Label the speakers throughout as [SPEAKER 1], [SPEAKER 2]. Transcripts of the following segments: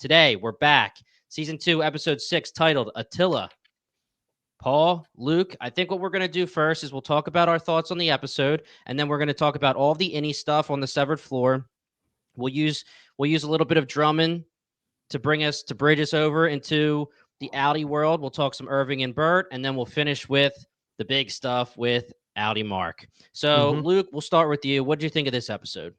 [SPEAKER 1] Today, we're back. Season 2, Episode 6, titled Attila. Paul, Luke, I think what we're going to do first is we'll talk about our thoughts on the episode, and then we're going to talk about all the Innie stuff on the severed floor. We'll use a little bit of drumming to bridge us over into the Outtie world. We'll talk some Irving and Bert, and then we'll finish with the big stuff with Outtie Mark. So, Luke, we'll start with you. What did you think of this episode?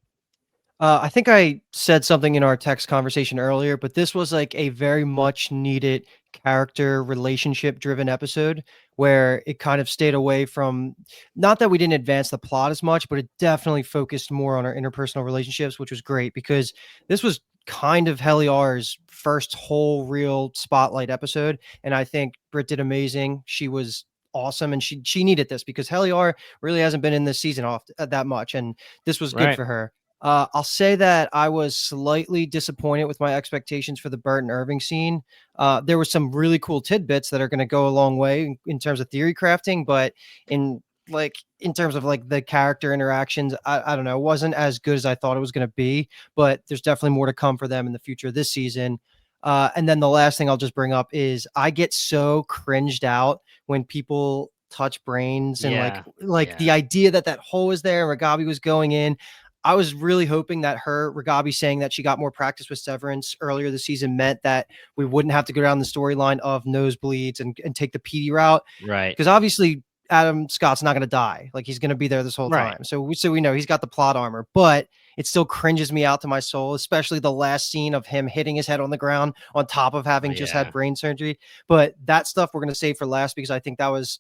[SPEAKER 2] I think I said something in our text conversation earlier, but this was like a very much needed character relationship driven episode where it kind of stayed away from, not that we didn't advance the plot as much, but it definitely focused more on our interpersonal relationships, which was great because this was kind of Helly R's first whole real spotlight episode. And I think Britt did amazing. She was awesome and she needed this because Helly R really hasn't been in this season off that much. And this was good for her. I'll say that I was slightly disappointed with my expectations for the Bert and Irving scene. There were some really cool tidbits that are going to go a long way in terms of theory crafting, but in terms of like the character interactions, I don't know, it wasn't as good as I thought it was going to be, but there's definitely more to come for them in the future this season. And then the last thing I'll just bring up is I get so cringed out when people touch brains and the idea that hole is there and Ragabi was going in. I was really hoping that Ragabi saying that she got more practice with Severance earlier this season meant that we wouldn't have to go down the storyline of nosebleeds and take the PD route.
[SPEAKER 1] Right.
[SPEAKER 2] Because obviously Adam Scott's not going to die. Like he's going to be there this whole time. So we know he's got the plot armor, but it still cringes me out to my soul, especially the last scene of him hitting his head on the ground on top of having just had brain surgery. But that stuff we're going to save for last because I think that was,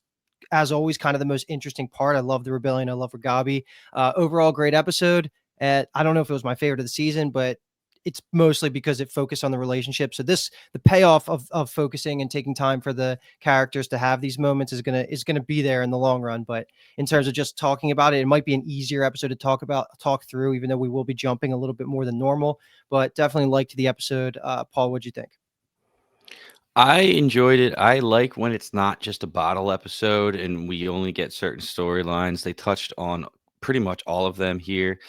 [SPEAKER 2] as always, kind of the most interesting part. I love the rebellion. I love Ragabi. Overall, great episode. I don't know if it was my favorite of the season, but it's mostly because it focused on the relationship. So the payoff of focusing and taking time for the characters to have these moments is gonna be there in the long run. But in terms of just talking about it, it might be an easier episode to talk through, even though we will be jumping a little bit more than normal. But definitely liked the episode. Paul, what'd you think?
[SPEAKER 3] I enjoyed it. I like when it's not just a bottle episode and we only get certain storylines. They touched on pretty much all of them here.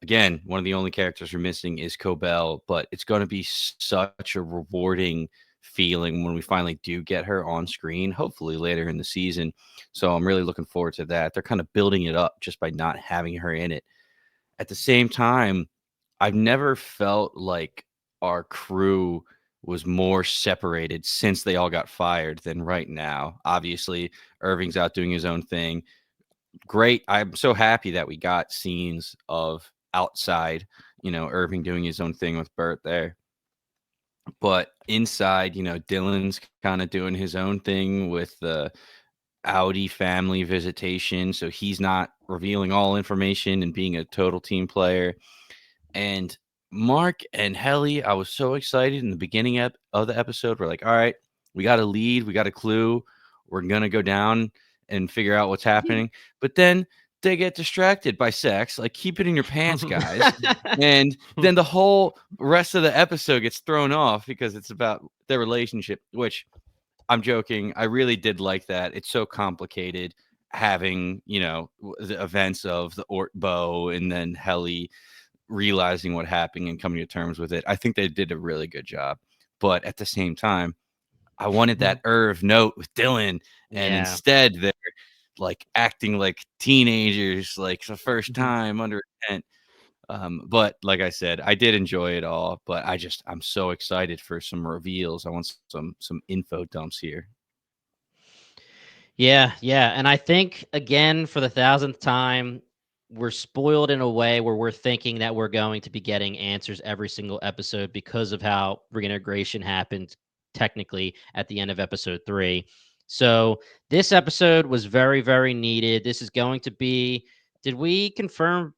[SPEAKER 3] Again, one of the only characters we're missing is Cobell, but it's going to be such a rewarding feeling when we finally do get her on screen, hopefully later in the season. So I'm really looking forward to that. They're kind of building it up just by not having her in it. At the same time, I've never felt like our crew was more separated since they all got fired than right now. Obviously, Irving's out doing his own thing. Great. I'm so happy that we got scenes of outside, Irving doing his own thing with Bert there. But inside, Dylan's kind of doing his own thing with the Outtie family visitation. So he's not revealing all information and being a total team player. And Mark and Helly, I was so excited in the beginning of the episode. We're like, all right, we got a lead, we got a clue. We're going to go down and figure out what's happening. But then they get distracted by sex. Like, keep it in your pants, guys. And then the whole rest of the episode gets thrown off because it's about their relationship, which I'm joking. I really did like that. It's so complicated having, the events of the Ortbo and then Helly realizing what happened and coming to terms with it. I think they did a really good job. But at the same time, I wanted that Irv note with Dylan, and instead they're like acting like teenagers, like the first time under intent. But like I said, I did enjoy it all, but I'm so excited for some reveals. I want some info dumps here.
[SPEAKER 1] Yeah. And I think, again, for the 1,000th time, we're spoiled in a way where we're thinking that we're going to be getting answers every single episode because of how reintegration happened technically at the end of episode 3. So this episode was very, very needed. This is going to be, did we confirm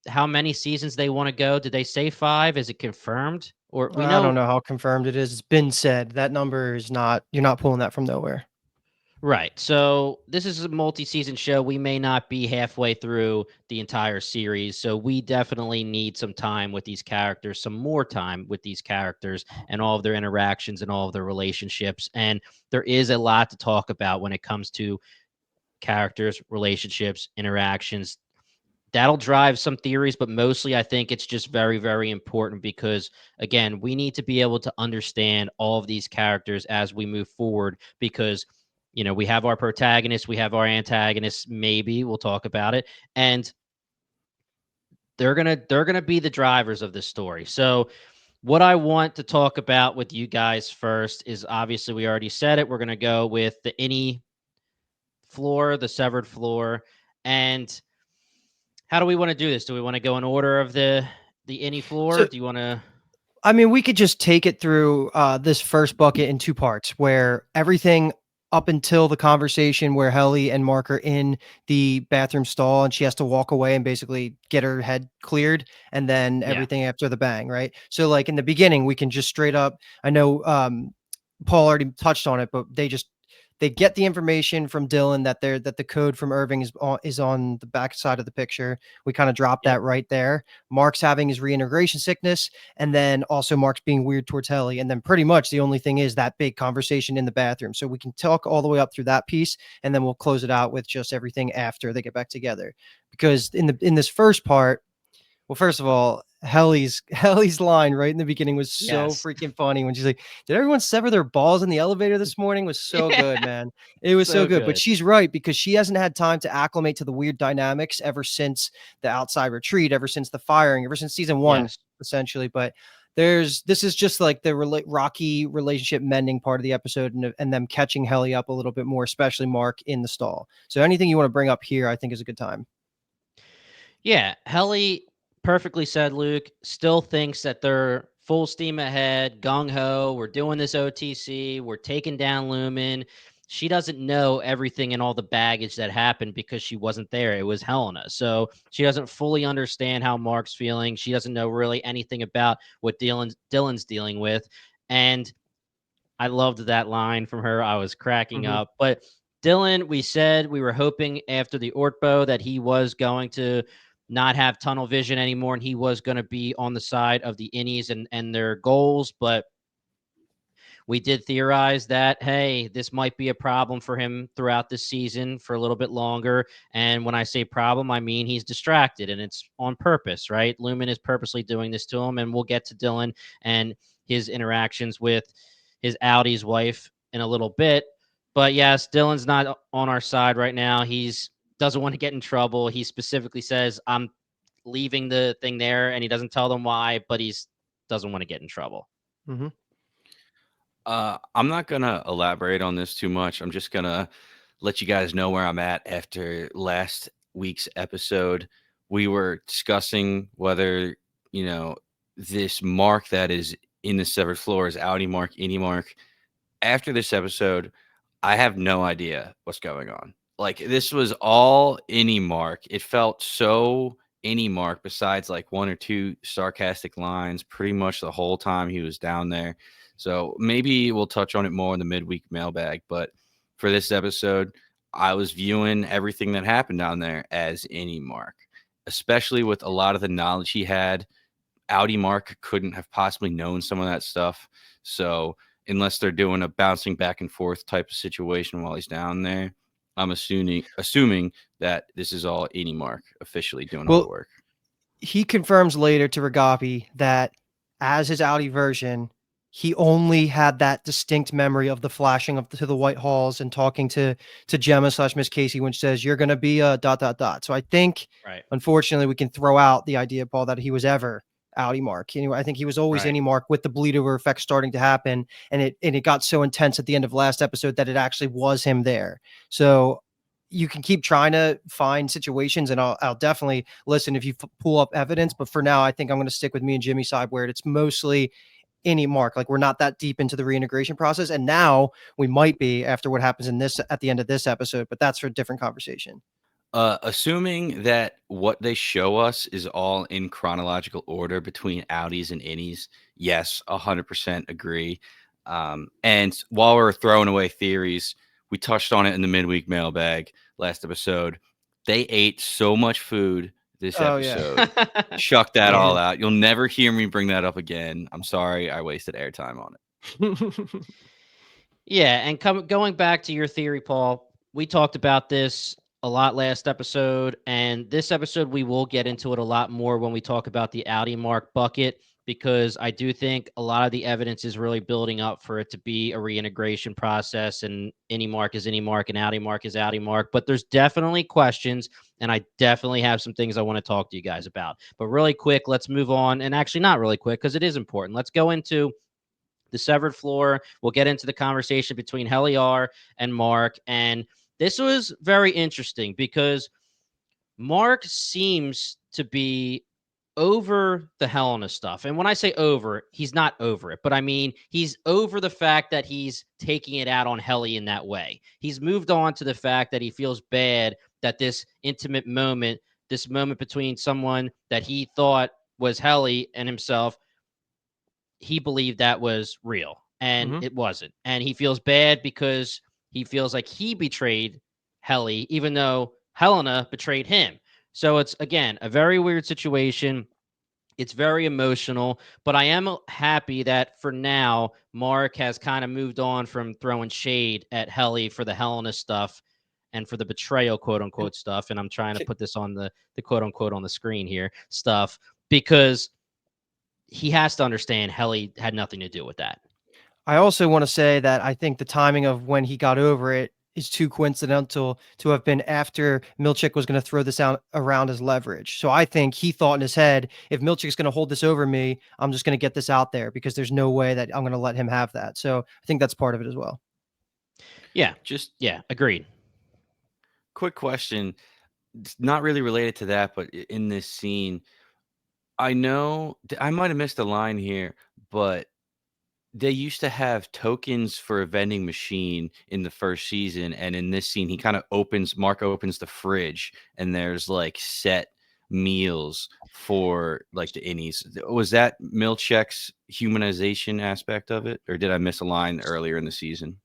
[SPEAKER 1] how many seasons they want to go? Did they say 5? Is it confirmed? Or
[SPEAKER 2] I don't know how confirmed it is. It's been said. That number is not, you're not pulling that from nowhere.
[SPEAKER 1] Right. So this is a multi-season show. We may not be halfway through the entire series. So we definitely need some time with these characters, some more time with these characters and all of their interactions and all of their relationships. And there is a lot to talk about when it comes to characters, relationships, interactions. that'll drive some theories, but mostly I think it's just very, very important because, again, we need to be able to understand all of these characters as we move forward because, we have our protagonists, we have our antagonists, maybe we'll talk about it, and they're gonna be the drivers of this story. So what I want to talk about with you guys first is obviously we already said it. We're gonna go with the Innie floor, the severed floor, and how do we want to do this? Do we want to go in order of the Innie floor?
[SPEAKER 2] So
[SPEAKER 1] Do you want to?
[SPEAKER 2] I mean, we could just take it through this first bucket in two parts, where everything up until the conversation where Helly and Mark are in the bathroom stall and she has to walk away and basically get her head cleared, and then
[SPEAKER 1] Yeah,
[SPEAKER 2] everything after the bang, right? So, like in the beginning, we can just straight up. I know Paul already touched on it, but they get the information from Dylan that the code from Irving is on the back side of the picture. We kind of drop
[SPEAKER 1] yep,
[SPEAKER 2] that right there. Mark's having his reintegration sickness, and then also Mark's being weird towards Helly, and then pretty much the only thing is that big conversation in the bathroom. So we can talk all the way up through that piece, and then we'll close it out with just everything after they get back together. Because in this first part, well, first of all, Helly's line right in the beginning was so
[SPEAKER 1] yes,
[SPEAKER 2] freaking funny when she's like, "Did everyone sever their balls in the elevator this morning?" Was so
[SPEAKER 1] yeah,
[SPEAKER 2] good, man. It was so
[SPEAKER 1] so
[SPEAKER 2] good. But
[SPEAKER 1] good.
[SPEAKER 2] she's right because she hasn't had time to acclimate to the weird dynamics ever since the outside retreat, ever since the firing, ever since season one,
[SPEAKER 1] Yes,
[SPEAKER 2] essentially. But this is just like the rocky relationship mending part of the episode, and them catching Helly up a little bit more, especially Mark in the stall. So anything you want to bring up here, I think is a good time.
[SPEAKER 1] yeah. Helly perfectly said. Luke still thinks that they're full steam ahead, gung ho. We're doing this OTC. We're taking down Lumen. She doesn't know everything and all the baggage that happened because she wasn't there. It was Helena. So she doesn't fully understand how Mark's feeling. She doesn't know really anything about what Dylan's dealing with. And I loved that line from her. I was cracking
[SPEAKER 2] Hmm.
[SPEAKER 1] up. But Dylan, we said we were hoping after the Ortbo that he was going to not have tunnel vision anymore and he was going to be on the side of the Innies and their goals. But we did theorize that, hey, this might be a problem for him throughout the season for a little bit longer. And when I say problem, I mean he's distracted and it's on purpose, right? Lumen is purposely doing this to him. And we'll get to Dylan and his interactions with his Outie's wife in a little bit. But yes, Dylan's not on our side right now. He's doesn't want to get in trouble. He specifically says, I'm leaving the thing there, and he doesn't tell them why, but he's doesn't want to get in trouble.
[SPEAKER 2] Hmm.
[SPEAKER 3] I'm not gonna elaborate on this too much. I'm just gonna let you guys know where I'm at after last week's episode. We were discussing whether, you know, this mark that is in the severed floor is Outtie mark, Innie mark. After this episode, I have no idea what's going on. Like this was all Innie mark. It felt so Innie mark besides like one or two sarcastic lines pretty much the whole time he was down there. So maybe we'll touch on it more in the midweek mailbag. But for this episode, I was viewing everything that happened down there as Innie mark, especially with a lot of the knowledge he had. Outtie mark couldn't have possibly known some of that stuff. So unless they're doing a bouncing back and forth type of situation while he's down there, I'm assuming that this is all Innie mark officially doing all the
[SPEAKER 2] Well,
[SPEAKER 3] work.
[SPEAKER 2] he confirms later to Ragapi that as his Audi version, he only had that distinct memory of the flashing of to the white halls and talking to Gemma slash Miss Casey, when she says, "You're gonna be a dot dot dot." So I think,
[SPEAKER 1] Right.
[SPEAKER 2] unfortunately, we can throw out the idea, Paul, that he was ever Audi Mark. Anyway, I think he was always
[SPEAKER 1] Right.
[SPEAKER 2] any Mark with the bleed over effect starting to happen, and it got so intense at the end of last episode that it actually was him there. So you can keep trying to find situations, and I'll definitely listen if you pull up evidence. But for now, I think I'm going to stick with me and Jimmy's side, where it's mostly any mark. Like we're not that deep into the reintegration process, and now we might be after what happens in this at the end of this episode. But that's for a different conversation.
[SPEAKER 3] Assuming that what they show us is all in chronological order between Audis and Innies, yes, 100% agree. And while we're throwing away theories, we touched on it in the midweek mailbag last episode. They ate so much food this
[SPEAKER 2] Oh yeah.
[SPEAKER 3] episode. Chuck that all
[SPEAKER 2] And
[SPEAKER 3] out. You'll never hear me bring that up again. I'm sorry I wasted airtime on it.
[SPEAKER 1] Yeah, and going back to your theory, Paul, we talked about this a lot last episode, and this episode we will get into it a lot more when we talk about the Outtie Mark bucket, because I do think a lot of the evidence is really building up for it to be a reintegration process, and Innie Mark is Innie Mark and Outtie Mark is Outtie Mark. But there's definitely questions, and I definitely have some things I want to talk to you guys about. But really quick, let's move on, and actually not really quick because it is important. Let's go into the severed floor. We'll get into the conversation between Helly R and Mark. And this was very interesting because Mark seems to be over the Helena stuff. And when I say over, he's not over it, but I mean, he's over the fact that he's taking it out on Helly in that way. He's moved on to the fact that he feels bad that this intimate moment, this moment between someone that he thought was Helly and himself, he believed that was real and it wasn't. And he feels bad because he feels like he betrayed Helly, even though Helena betrayed him. So it's, again, a very weird situation. It's very emotional, but I am happy that for now, Mark has kind of moved on from throwing shade at Helly for the Helena stuff and for the betrayal, quote unquote, stuff. And I'm trying to put this on the quote unquote on the screen here stuff, because he has to understand Helly had nothing to do with that.
[SPEAKER 2] I also want to say that I think the timing of when he got over it is too coincidental to have been after Milchick was going to throw this out around as leverage. So I think he thought in his head, if Milchick's going to hold this over me, I'm just going to get this out there because there's no way that I'm going to let him have that. So I think that's part of it as well.
[SPEAKER 1] Yeah. Agreed.
[SPEAKER 3] Quick question. It's not really related to that, but in this scene, I know I might have missed a line here, but they used to have tokens for a vending machine in the first season, and in this scene, Mark opens the fridge, and there's like set meals for like the innies. Was that Milchick's humanization aspect of it, or did I miss a line earlier in the season?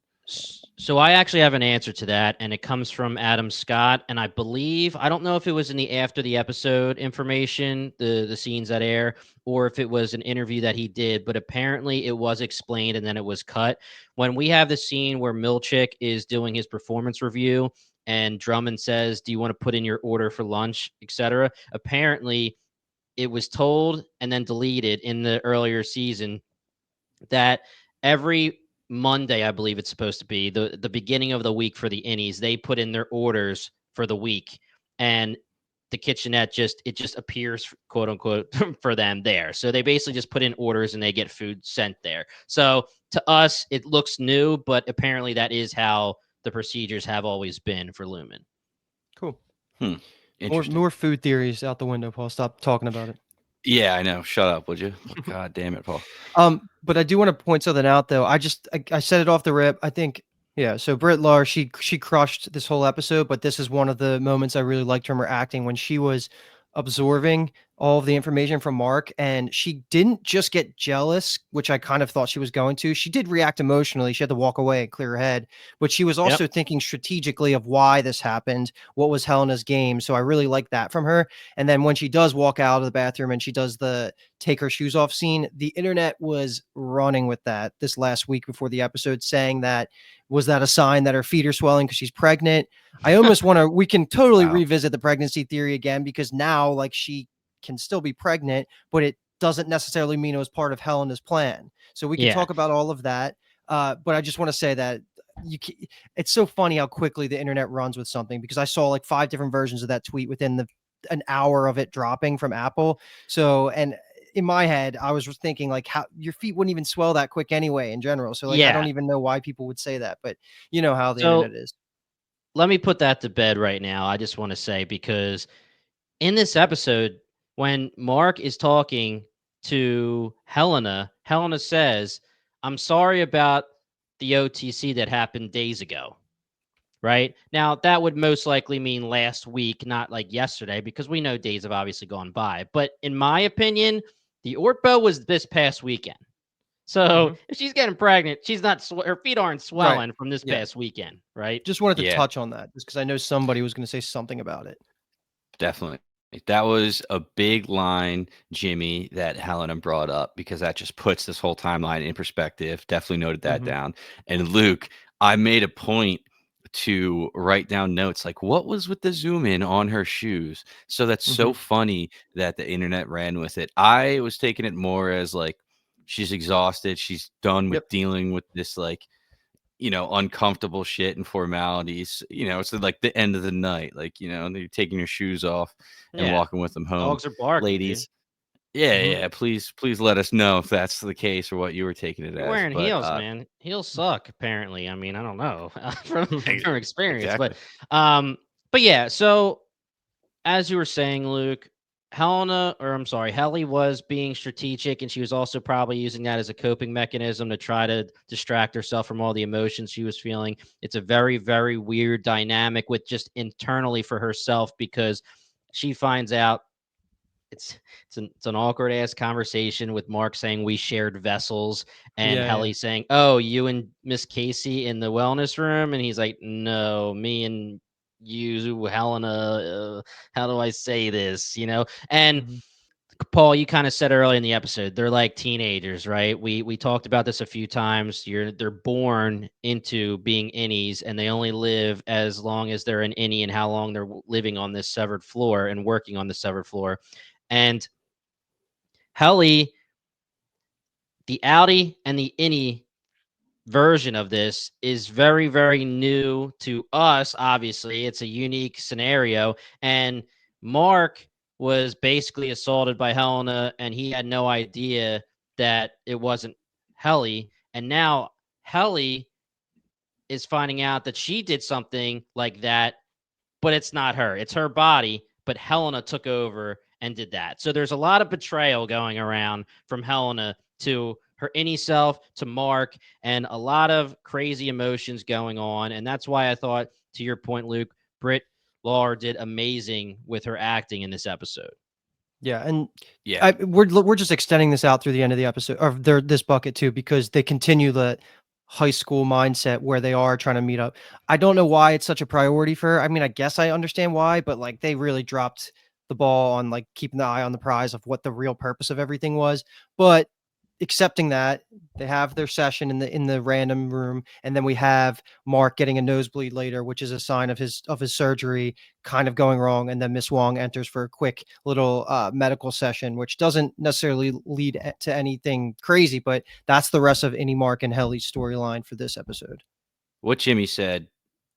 [SPEAKER 1] So I actually have an answer to that, and it comes from Adam Scott. And I believe, I don't know if it was in the after the episode information, the scenes that air, or if it was an interview that he did, but apparently it was explained and then it was cut. When we have the scene where Milchick is doing his performance review and Drummond says, "Do you want to put in your order for lunch, etc.?" Apparently it was told and then deleted in the earlier season that every Monday, I believe it's supposed to be the beginning of the week for the innies, they put in their orders for the week, and the kitchenette just appears, quote unquote, for them there. So they basically just put in orders and they get food sent there. So to us, it looks new, but apparently that is how the procedures have always been for Lumen.
[SPEAKER 2] Cool.
[SPEAKER 3] Interesting.
[SPEAKER 2] More food theories out the window, Paul. Stop talking about it.
[SPEAKER 3] Yeah, I know. Shut up, would you? God damn it, Paul.
[SPEAKER 2] But I do want to point something out, though. I said it off the rip. I think, yeah. So Britt Lahr, she crushed this whole episode, but this is one of the moments I really liked from her acting when she was absorbing all of the information from Mark, and she didn't just get jealous, which I kind of thought she was going to. She did react emotionally. She had to walk away and clear her head, but she was also thinking strategically of why this happened, what was Helena's game. So I really like that from her. And then when she does walk out of the bathroom and she does the take her shoes off scene, the internet was running with that this last week before the episode, saying that, was that a sign that her feet are swelling because she's pregnant? I almost want to, we can totally revisit the pregnancy theory again, because now like she can still be pregnant, but it doesn't necessarily mean it was part of Helena's plan. So we can talk about all of that. But I just want to say that it's so funny how quickly the internet runs with something, because I saw like 5 different versions of that tweet within an hour of it dropping from Apple. So, and in my head, I was thinking like, how your feet wouldn't even swell that quick anyway in general. So like, I don't even know why people would say that, but you know how the internet is.
[SPEAKER 1] Let me put that to bed right now. I just want to say, because in this episode, when Mark is talking to Helena, Helena says, "I'm sorry about the OTC that happened days ago." Right? Now, that would most likely mean last week, not like yesterday, because we know days have obviously gone by. But in my opinion, the Ortbo was this past weekend. So if she's getting pregnant, she's not, her feet aren't swelling from this past weekend, right?
[SPEAKER 2] Just wanted to touch on that just because I know somebody was going to say something about it.
[SPEAKER 3] Definitely. That was a big line, Jimmy, that Helena brought up, because that just puts this whole timeline in perspective. Definitely noted that down. And Luke, I made a point to write down notes like what was with the zoom in on her shoes. So that's so funny that the internet ran with it. I was taking it more as like she's exhausted, she's done with
[SPEAKER 2] Yep.
[SPEAKER 3] dealing with this like uncomfortable shit and formalities. It's like the end of the night, like, and you're taking your shoes off and
[SPEAKER 1] Yeah.
[SPEAKER 3] walking with them home.
[SPEAKER 1] Dogs are barking, dude.
[SPEAKER 3] Ladies, yeah, please let us know if that's the case or what you were taking it
[SPEAKER 1] You're
[SPEAKER 3] as.
[SPEAKER 1] wearing
[SPEAKER 3] But
[SPEAKER 1] heels, man. Heels suck, apparently. I mean, I don't know from
[SPEAKER 3] ex-
[SPEAKER 1] from experience,
[SPEAKER 3] exactly.
[SPEAKER 1] um, but yeah. So as you were saying, Luke, Helly was being strategic, and she was also probably using that as a coping mechanism to try to distract herself from all the emotions she was feeling. It's a very, very weird dynamic with just internally for herself because she finds out it's an awkward ass conversation with Mark saying we shared vessels and
[SPEAKER 2] Yeah.
[SPEAKER 1] Helly saying, "Oh, you and Miss Casey in the wellness room," and he's like, "No, me and you, Helena. How do I say this? And
[SPEAKER 2] Mhm.
[SPEAKER 1] Paul, you kind of said earlier in the episode, they're like teenagers, right? We talked about this a few times. They're born into being innies, and they only live as long as they're an innie and how long they're living on this severed floor and working on the severed floor. And Helly, the Outtie and the Innie version of this is very, very new to us. Obviously, it's a unique scenario. And Mark was basically assaulted by Helena, and he had no idea that it wasn't Helly. And now Helly is finding out that she did something like that, but it's not her. It's her body, but Helena took over and did that. So there's a lot of betrayal going around from Helena to her innie self, to Mark, and a lot of crazy emotions going on. And that's why I thought, to your point, Luke, Britt Lahr did amazing with her acting in this episode.
[SPEAKER 2] Yeah, and
[SPEAKER 3] Yeah.
[SPEAKER 2] we're just extending this out through the end of the episode, or this bucket too, because they continue the high school mindset where they are trying to meet up. I don't know why it's such a priority for her. I mean, I guess I understand why, but like they really dropped the ball on like keeping the eye on the prize of what the real purpose of everything was. But accepting that, they have their session in the random room, and then we have Mark getting a nosebleed later, which is a sign of his surgery kind of going wrong, and then Miss Wong enters for a quick little medical session, which doesn't necessarily lead to anything crazy, but that's the rest of Innie, Mark, and Helly's storyline for this episode.
[SPEAKER 3] What Jimmy said,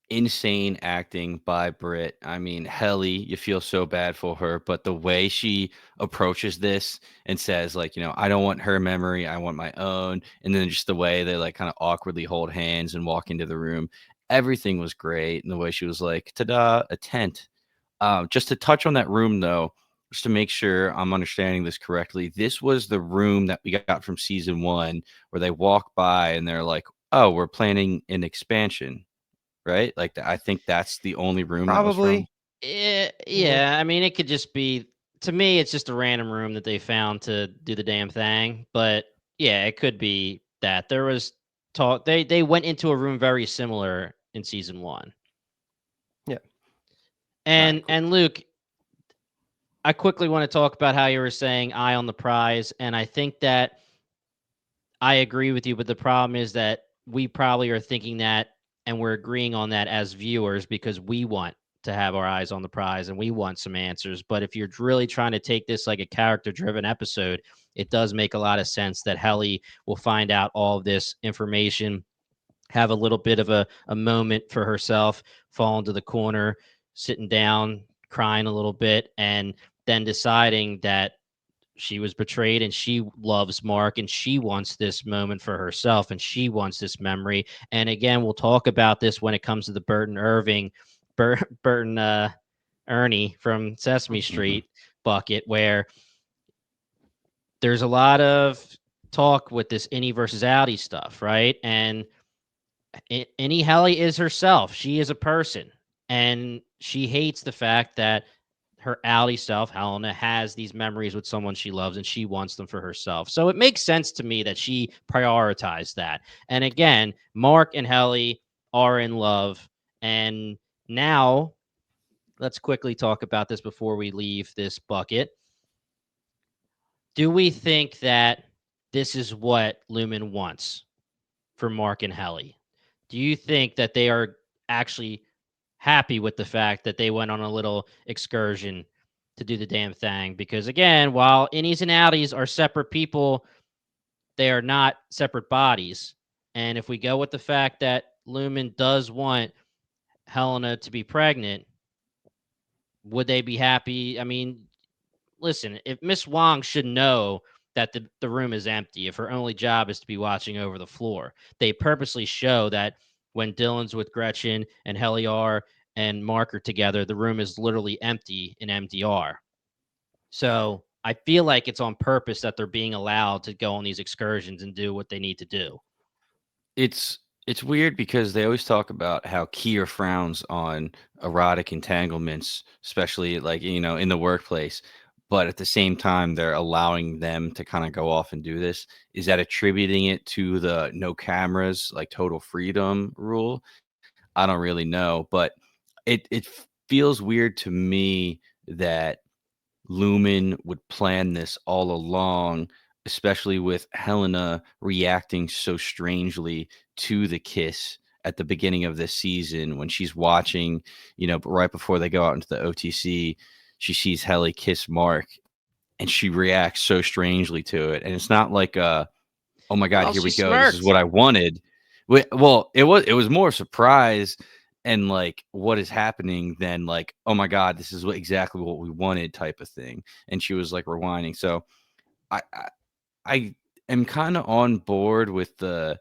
[SPEAKER 3] insane acting by Britt. I mean, Helly, you feel so bad for her, but the way she approaches this and says, like, I don't want her memory, I want my own. And then just the way they like kind of awkwardly hold hands and walk into the room, everything was great. And the way she was like, ta-da, a tent. Just to touch on that room though, just to make sure I'm understanding this correctly, this was the room that we got from season 1 where they walk by and they're like, oh, we're planning an expansion, right? Like, I think that's the only room that was from.
[SPEAKER 2] Probably. Yeah.
[SPEAKER 1] Yeah, I mean, it could just be, to me, it's just a random room that they found to do the damn thing. But yeah, it could be that there was talk. They went into a room very similar in season 1.
[SPEAKER 2] Yeah.
[SPEAKER 3] All right,
[SPEAKER 1] And
[SPEAKER 3] cool.
[SPEAKER 1] and Luke, I quickly want to talk about how you were saying eye on the prize, and I think that I agree with you, but the problem is that we probably are thinking that and we're agreeing on that as viewers because we want to have our eyes on the prize and we want some answers. But if you're really trying to take this like a character driven episode, it does make a lot of sense that Helly will find out all of this information, have a little bit of a moment for herself, fall into the corner, sitting down, crying a little bit, and then deciding that she was betrayed and she loves Mark and she wants this moment for herself and she wants this memory. And again, we'll talk about this when it comes to the Bert and Irving, Bert and Ernie from Sesame Street bucket, where there's a lot of talk with this Innie versus Outtie stuff, right? And Innie Helly is herself. She is a person. And she hates the fact that her Outtie self, Helena, has these memories with someone she loves and she wants them for herself. So it makes sense to me that she prioritized that. And again, Mark and Helly are in love. And now let's quickly talk about this before we leave this bucket. Do we think that this is what Lumen wants for Mark and Helly? Do you think that they are actually happy with the fact that they went on a little excursion to do the damn thing. Because again, while innies and outies are separate people, they are not separate bodies. And if we go with the fact that Lumen does want Helena to be pregnant, would they be happy? I mean, listen, if Miss Wong should know that the room is empty, if her only job is to be watching over the floor, they purposely show that when Dylan's with Gretchen and Helly R and Mark are together, the room is literally empty in MDR. So I feel like it's on purpose that they're being allowed to go on these excursions and do what they need to do.
[SPEAKER 3] It's weird because they always talk about how Kier frowns on erotic entanglements, especially like, in the workplace. But at the same time, they're allowing them to kind of go off and do this. Is that attributing it to the no cameras, like total freedom rule? I don't really know, but it feels weird to me that Lumen would plan this all along, especially with Helena reacting so strangely to the kiss at the beginning of this season when she's watching, but right before they go out into the OTC, she sees Helly kiss Mark and she reacts so strangely to it. And it's not like oh my God,
[SPEAKER 1] Well,
[SPEAKER 3] here
[SPEAKER 1] she
[SPEAKER 3] we go. This is
[SPEAKER 1] smirked.
[SPEAKER 3] what I wanted. Well, it was more surprise and like what is happening than like, oh my God, this is exactly what we wanted type of thing. And she was like rewinding. So I am kind of on board with the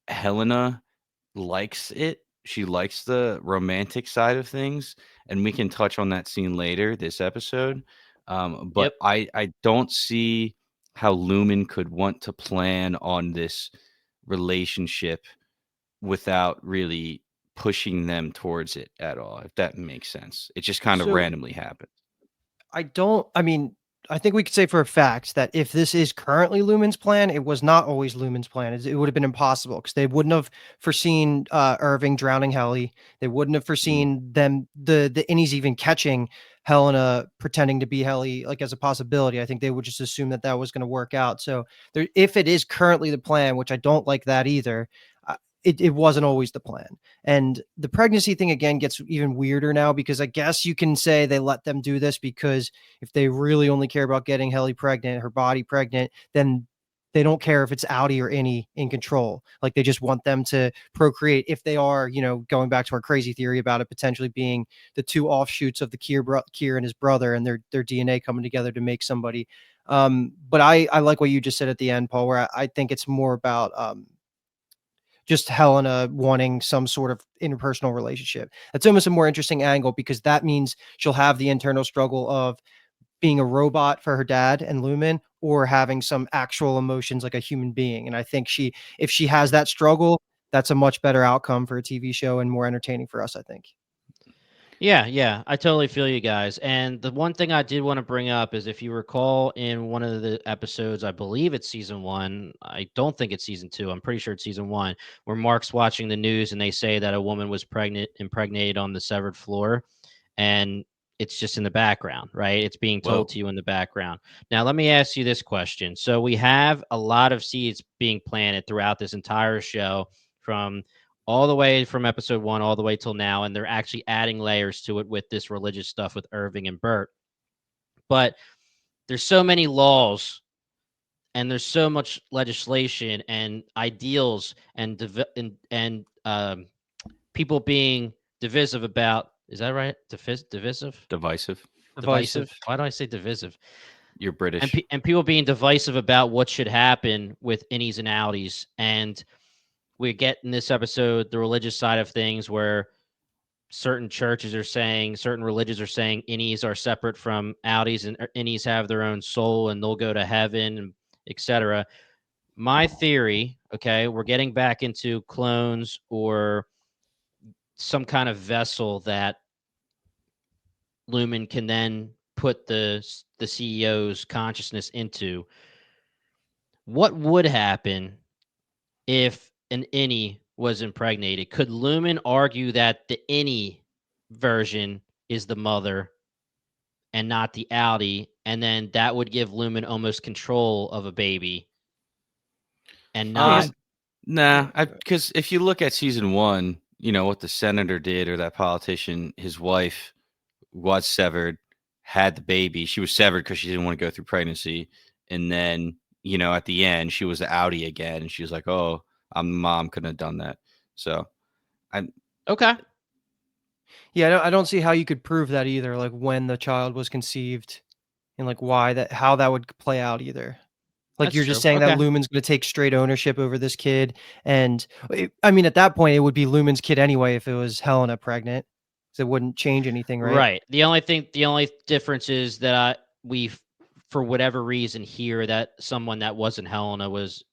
[SPEAKER 3] Helena likes it. She likes the romantic side of things, and we can touch on that scene later this episode. But
[SPEAKER 1] Yep.
[SPEAKER 3] I don't see how Lumen could want to plan on this relationship without really pushing them towards it at all, if that makes sense. It just kind of
[SPEAKER 2] So
[SPEAKER 3] randomly happened.
[SPEAKER 2] I mean, I think we could say for a fact that if this is currently Lumen's plan, it was not always Lumen's plan. It would have been impossible because they wouldn't have foreseen Irving drowning Helly. They wouldn't have
[SPEAKER 3] Mhm.
[SPEAKER 2] foreseen the Innies even catching Helena pretending to be Helly like as a possibility. I think they would just assume that that was going to work out. So there, if it is currently the plan, which I don't like that either, it wasn't always the plan. And the pregnancy thing again gets even weirder now because I guess you can say they let them do this because if they really only care about getting Helly pregnant, her body pregnant, then they don't care if it's Outtie or Innie in control. Like they just want them to procreate. If they are, going back to our crazy theory about it potentially being the two offshoots of the Kier and his brother and their DNA coming together to make somebody. But I like what you just said at the end, Paul, where I think it's more about just Helena wanting some sort of interpersonal relationship. That's almost a more interesting angle because that means she'll have the internal struggle of being a robot for her dad and Lumen or having some actual emotions like a human being. And I think if she has that struggle, that's a much better outcome for a TV show and more entertaining for us, I think.
[SPEAKER 1] Yeah, I totally feel you guys. And the one thing I did want to bring up is if you recall in one of the episodes, I believe it's season 1. I don't think it's season 2. I'm pretty sure it's season 1, where Mark's watching the news and they say that a woman was impregnated on the severed floor, and it's just in the background, right? It's being told
[SPEAKER 3] Whoa.
[SPEAKER 1] to you in the background. Now, let me ask you this question. So we have a lot of seeds being planted throughout this entire show from all the way from episode 1 all the way till now, and they're actually adding layers to it with this religious stuff with Irving and Bert. But there's so many laws and there's so much legislation and ideals and people being divisive about, is that right? Divisive?
[SPEAKER 3] Divisive.
[SPEAKER 1] Divisive. Why do I say divisive?
[SPEAKER 3] You're
[SPEAKER 1] And
[SPEAKER 3] British.
[SPEAKER 1] and people being divisive about what should happen with innies and outies. And we get in this episode the religious side of things where certain churches are saying, certain religions are saying innies are separate from outies and innies have their own soul and they'll go to heaven, and etc. My theory, okay, we're getting back into clones or some kind of vessel that Lumen can then put the CEO's consciousness into. What would happen if an innie was impregnated? Could Lumen argue that the innie version is the mother and not the outie, and then that would give Lumen almost control of a baby and
[SPEAKER 2] I
[SPEAKER 1] not?
[SPEAKER 2] mean,
[SPEAKER 3] Nah, because if you look at season 1, what the senator did or that politician, his wife was severed, had the baby. She was severed because she didn't want to go through pregnancy. And then, at the end, she was the outie again. And she was like, oh, I'm the mom, couldn't have done that. So I
[SPEAKER 1] Okay.
[SPEAKER 2] Yeah, I don't see how you could prove that either, like when the child was conceived and like how that would play out either. Like
[SPEAKER 1] That's
[SPEAKER 2] you're just
[SPEAKER 1] true.
[SPEAKER 2] saying that
[SPEAKER 1] Okay.
[SPEAKER 2] Lumen's going to take straight ownership over this kid, and I mean, at that point, it would be Lumen's kid anyway if it was Helena pregnant, so it wouldn't change anything, right?
[SPEAKER 1] Right. The only difference is that we, for whatever reason, hear that someone that wasn't Helena was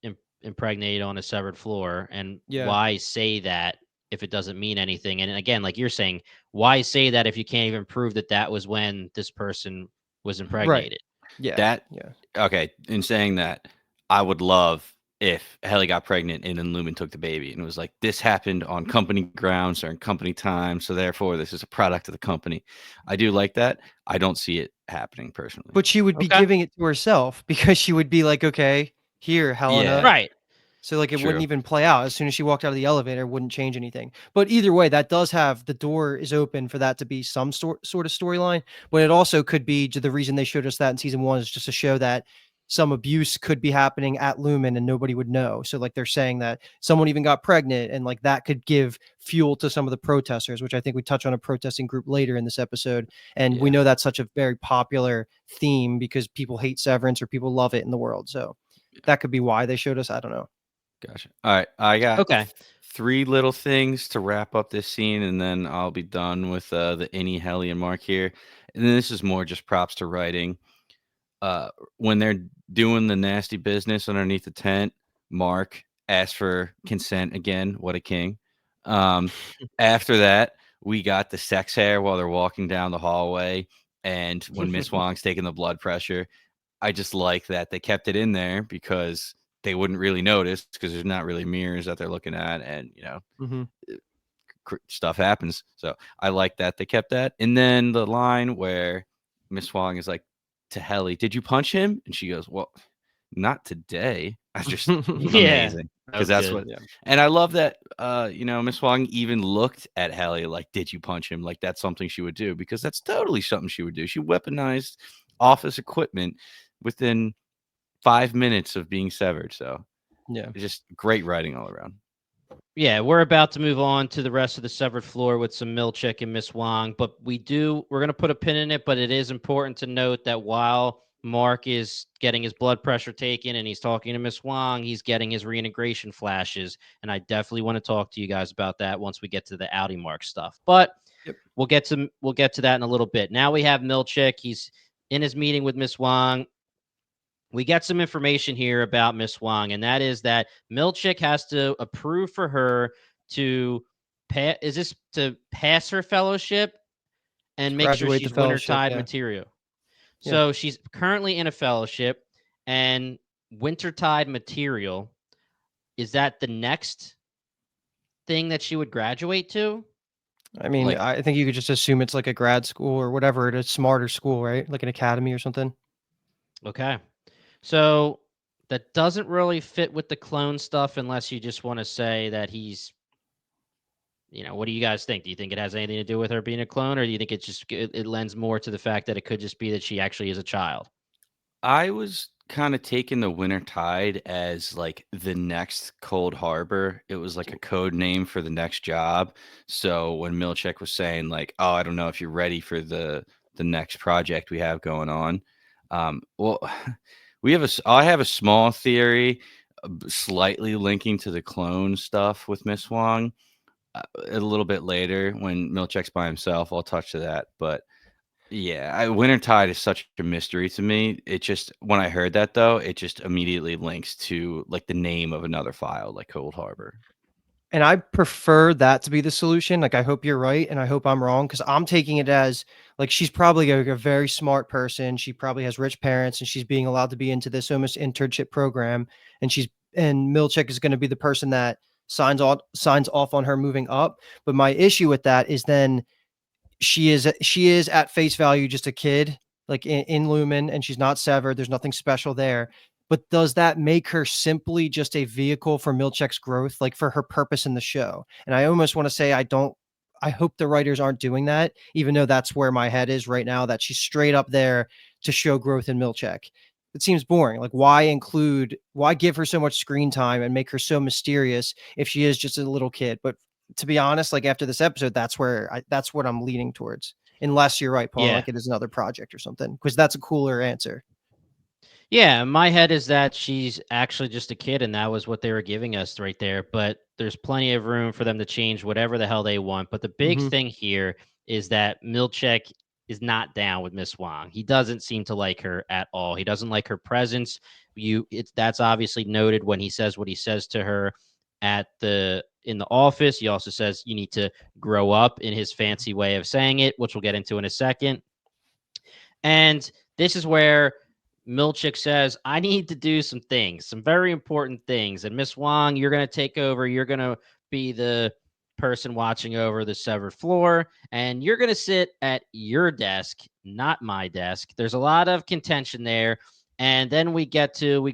[SPEAKER 1] impregnated on a severed floor, and
[SPEAKER 2] Yeah.
[SPEAKER 1] why say that if it doesn't mean anything? And again, like you're saying, why say that if you can't even prove that that was when this person was
[SPEAKER 2] Right.
[SPEAKER 1] impregnated?
[SPEAKER 2] Yeah.
[SPEAKER 3] that
[SPEAKER 2] Yeah.
[SPEAKER 3] okay. In saying that, I would love if Helly got pregnant and then Lumen took the baby and it was like this happened on company grounds or in company time, so therefore this is a product of the company. I do like that. I don't see it happening personally.
[SPEAKER 2] But she would be
[SPEAKER 1] Okay.
[SPEAKER 2] giving it to herself because she would be like, okay, here, Helena.
[SPEAKER 3] Yeah,
[SPEAKER 1] Right.
[SPEAKER 2] So like it wouldn't
[SPEAKER 3] true.
[SPEAKER 2] even play out. As soon as she walked out of the elevator, it wouldn't change anything. But either way, that does have the door is open for that to be some sort of storyline. But it also could be the reason they showed us that in season 1 is just to show that some abuse could be happening at Lumen and nobody would know. So like they're saying that someone even got pregnant and like that could give fuel to some of the protesters, which I think we touch on a protesting group later in this episode. And we
[SPEAKER 3] Yeah.
[SPEAKER 2] know that's such a very popular theme because people hate Severance or people love it in the world. So that could be why they showed us. I don't know.
[SPEAKER 3] Gotcha. All right, I got
[SPEAKER 1] Okay.
[SPEAKER 3] 3 little things to wrap up this scene, and then I'll be done with the Innie, Helly, and Mark here. And then this is more just props to writing. When they're doing the nasty business underneath the tent, Mark asks for consent again. What a king. After that, we got the sex hair while they're walking down the hallway, and when Miss Wong's taking the blood pressure. I just like that they kept it in there because they wouldn't really notice because there's not really mirrors that they're looking at, and
[SPEAKER 2] Mhm.
[SPEAKER 3] stuff happens. So I like that they kept that. And then the line where Miss Wong is like to Helly, "Did you punch him?" And she goes, "Well, not today." I just
[SPEAKER 1] Yeah.
[SPEAKER 3] amazing
[SPEAKER 1] That
[SPEAKER 3] because
[SPEAKER 1] was
[SPEAKER 3] that's
[SPEAKER 1] good.
[SPEAKER 3] what.
[SPEAKER 2] Yeah.
[SPEAKER 3] And I love that. Miss Wong even looked at Helly like, "Did you punch him?" Like that's something she would do because that's totally something she would do. She weaponized office equipment within 5 minutes of being severed. So
[SPEAKER 2] Yeah.
[SPEAKER 3] it's just great writing all around.
[SPEAKER 1] Yeah, we're about to move on to the rest of the severed floor with some Milchick and Miss Wong, but we're going to put a pin in it, but it is important to note that while Mark is getting his blood pressure taken and he's talking to Miss Wong, he's getting his reintegration flashes, and I definitely want to talk to you guys about that once we get to the Outtie Mark stuff. But
[SPEAKER 2] Yep.
[SPEAKER 1] we'll get to that in a little bit. Now we have Milchick. He's in his meeting with Miss Wong. We get some information here about Miss Wong, and that is that Milchick has to approve for her to pass. Is this to pass her fellowship and make sure
[SPEAKER 2] Graduate the
[SPEAKER 1] she's
[SPEAKER 2] fellowship.
[SPEAKER 1] Wintertide
[SPEAKER 2] Yeah.
[SPEAKER 1] material?
[SPEAKER 2] Yeah.
[SPEAKER 1] So she's currently in a fellowship and Wintertide material. Is that the next thing that she would graduate to?
[SPEAKER 2] I mean,
[SPEAKER 3] Like
[SPEAKER 2] I think you could just assume it's like a grad school or whatever. It's a smarter school, right? Like an academy or something.
[SPEAKER 1] Okay. So that doesn't really fit with the clone stuff unless you just want to say that he's, what do you guys think? Do you think it has anything to do with her being a clone, or do you think it lends more to the fact that it could just be that she actually is a child?
[SPEAKER 3] I was kind of taking the Winter Tide as like the next Cold Harbor. It was like a code name for the next job. So when Milchick was saying like, "Oh, I don't know if you're ready for the next project we have going on," well, I have a small theory, slightly linking to the clone stuff with Miss Wong. A little bit later when Milchick's by himself, I'll touch to that, but. Yeah, Wintertide is such a mystery to me. It just when I heard that though, it just immediately links to like the name of another file, like Cold Harbor.
[SPEAKER 2] And I prefer that to be the solution. Like, I hope you're right, and I hope I'm wrong because I'm taking it as like she's probably a very smart person. She probably has rich parents, and she's being allowed to be into this almost internship program. And Milchick is going to be the person that signs off on her moving up. But my issue with that is then she is at face value just a kid, like in Lumen, and she's not severed. There's nothing special there. but does that make her simply just a vehicle for Milchek's growth, like for her purpose in the show? And I almost want to say I hope the writers aren't doing that, even though that's where my head is right now, that she's straight up there to show growth in Milchek. It seems boring. Like, why give her so much screen time and make her so mysterious if she is just a little kid? But to be honest, like after this episode, that's what I'm leaning towards. Unless you're right, Paul,
[SPEAKER 1] Yeah.
[SPEAKER 2] like it is another project or something, because that's a cooler answer.
[SPEAKER 1] Yeah, my head is that she's actually just a kid, and that was what they were giving us right there. But there's plenty of room for them to change whatever the hell they want. But the big
[SPEAKER 2] Mhm.
[SPEAKER 1] thing here is that Milchek is not down with Miss Wong. He doesn't seem to like her at all. He doesn't like her presence. That's obviously noted when he says what he says to her in the office. He also says you need to grow up in his fancy way of saying it, which we'll get into in a second. And this is where Milchik says, I need to do some things, some very important things. And Miss Wong, you're going to take over. You're going to be the person watching over the severed floor, and you're going to sit at your desk, not my desk. There's a lot of contention there. And then we could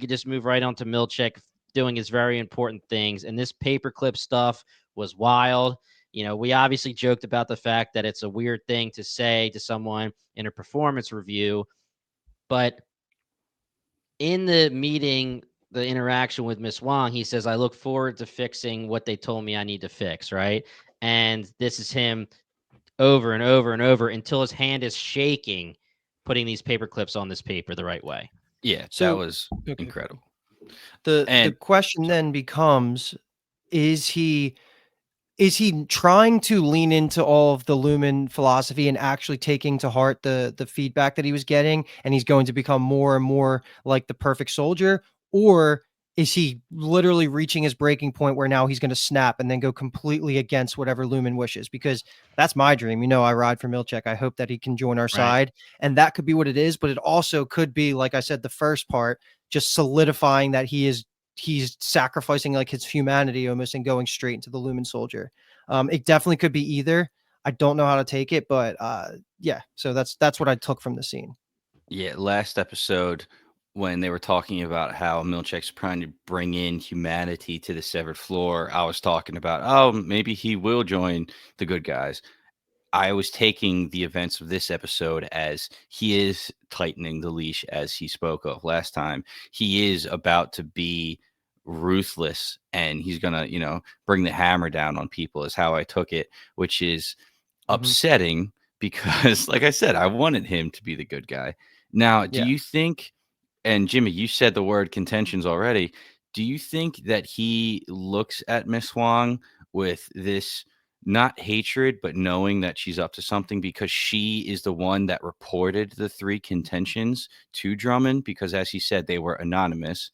[SPEAKER 1] just move right on to Milchik doing his very important things. And this paperclip stuff was wild. You know, we obviously joked about the fact that it's a weird thing to say to someone in a performance review, but in the meeting, the interaction with Miss Wong, he says, I look forward to fixing what they told me I need to fix, right? And this is him over and over and over until his hand is shaking, putting these paper clips on this paper the right way.
[SPEAKER 3] Yeah, that
[SPEAKER 2] So
[SPEAKER 3] was
[SPEAKER 2] okay.
[SPEAKER 3] incredible.
[SPEAKER 2] The
[SPEAKER 3] And
[SPEAKER 2] question then becomes, is he trying to lean into all of the Lumen philosophy and actually taking to heart the feedback that he was getting, and he's going to become more and more like the perfect soldier? Or is he literally reaching his breaking point where now he's going to snap and then go completely against whatever Lumen wishes? Because that's my dream. You know, I ride for Milchek. I hope that he can join our
[SPEAKER 1] Right.
[SPEAKER 2] side, and that could be what it is. But it also could be, like I said, the first part, just solidifying that he's sacrificing like his humanity almost and going straight into the Lumen soldier. It definitely could be either. I don't know how to take it, but yeah. So that's what I took from the scene.
[SPEAKER 3] yeah, last episode when they were talking about how Milchek's trying to bring in humanity to the severed floor, I was talking about, oh, maybe he will join the good guys. I was taking the events of this episode as he is tightening the leash, as he spoke of last time. He is about to be ruthless, and he's gonna, bring the hammer down on people, is how I took it, which is
[SPEAKER 2] Mhm.
[SPEAKER 3] upsetting because, like I said, I wanted him to be the good guy. Now, do
[SPEAKER 2] Yeah.
[SPEAKER 3] you think, and Jimmy, you said the word contentions already, do you think that he looks at Miss Wong with this not hatred, but knowing that she's up to something because she is the one that reported the three contentions to Drummond? Because as he said, they were anonymous.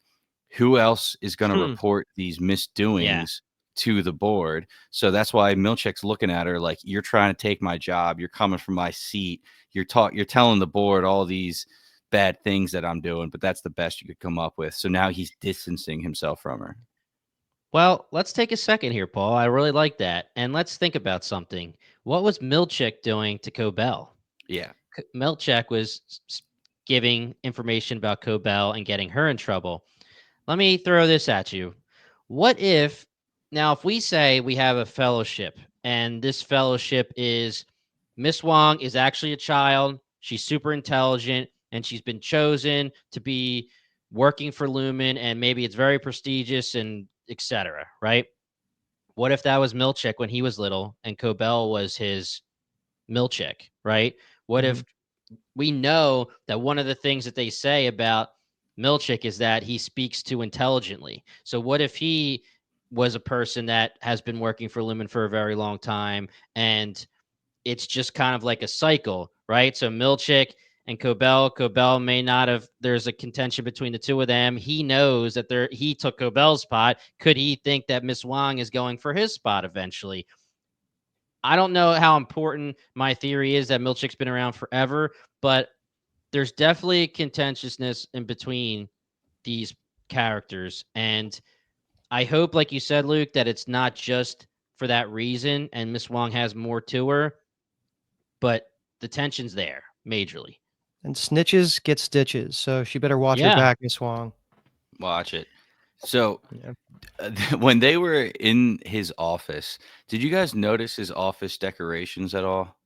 [SPEAKER 3] Who else is going to report these
[SPEAKER 1] Yeah.
[SPEAKER 3] misdoings to the board? So that's why Milchek's looking at her like, you're trying to take my job. You're coming from my seat. You're telling the board all these bad things that I'm doing, but that's the best you could come up with. So now he's distancing himself from her.
[SPEAKER 1] Well, let's take a second here, Paul. I really like that. And let's think about something. What was Milchik doing to Cobell?
[SPEAKER 3] Yeah.
[SPEAKER 1] Milchek was giving information about Cobell and getting her in trouble. Let me throw this at you. What if, now, if we say we have a fellowship and this fellowship is Miss Wong is actually a child, she's super intelligent, and she's been chosen to be working for Lumen, and maybe it's very prestigious and etc. Right? What if that was Milchek when he was little and Cobell was his Milchek? Right? What
[SPEAKER 2] Mhm.
[SPEAKER 1] if we know that one of the things that they say about Milchik is that he speaks too intelligently. So what if he was a person that has been working for Lumen for a very long time, and it's just kind of like a cycle, right? So Milchik and Cobell may not have, there's a contention between the two of them. He knows that he took Cobell's spot. Could he think that Miss Wong is going for his spot eventually? I don't know how important my theory is that Milchik's been around forever, but there's definitely contentiousness in between these characters. And I hope, like you said, Luke, that it's not just for that reason and Miss Wong has more to her, but the tension's there majorly.
[SPEAKER 2] And snitches get stitches, so she better watch her
[SPEAKER 1] Yeah.
[SPEAKER 2] back, Miss Wong.
[SPEAKER 3] Watch it. So
[SPEAKER 2] Yeah.
[SPEAKER 3] when they were in his office, did you guys notice his office decorations at all?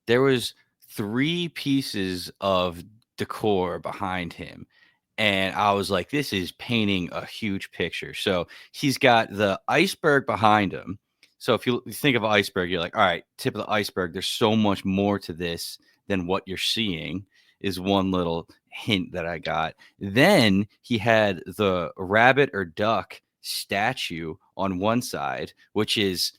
[SPEAKER 3] There was 3 pieces of decor behind him, and I was like, "This is painting a huge picture." So, he's got the iceberg behind him. So, if you think of an iceberg, you're like, "Alright, tip of the iceberg, there's so much more to this than what you're seeing," is one little hint that I got. Then, he had the rabbit or duck statue on one side, which is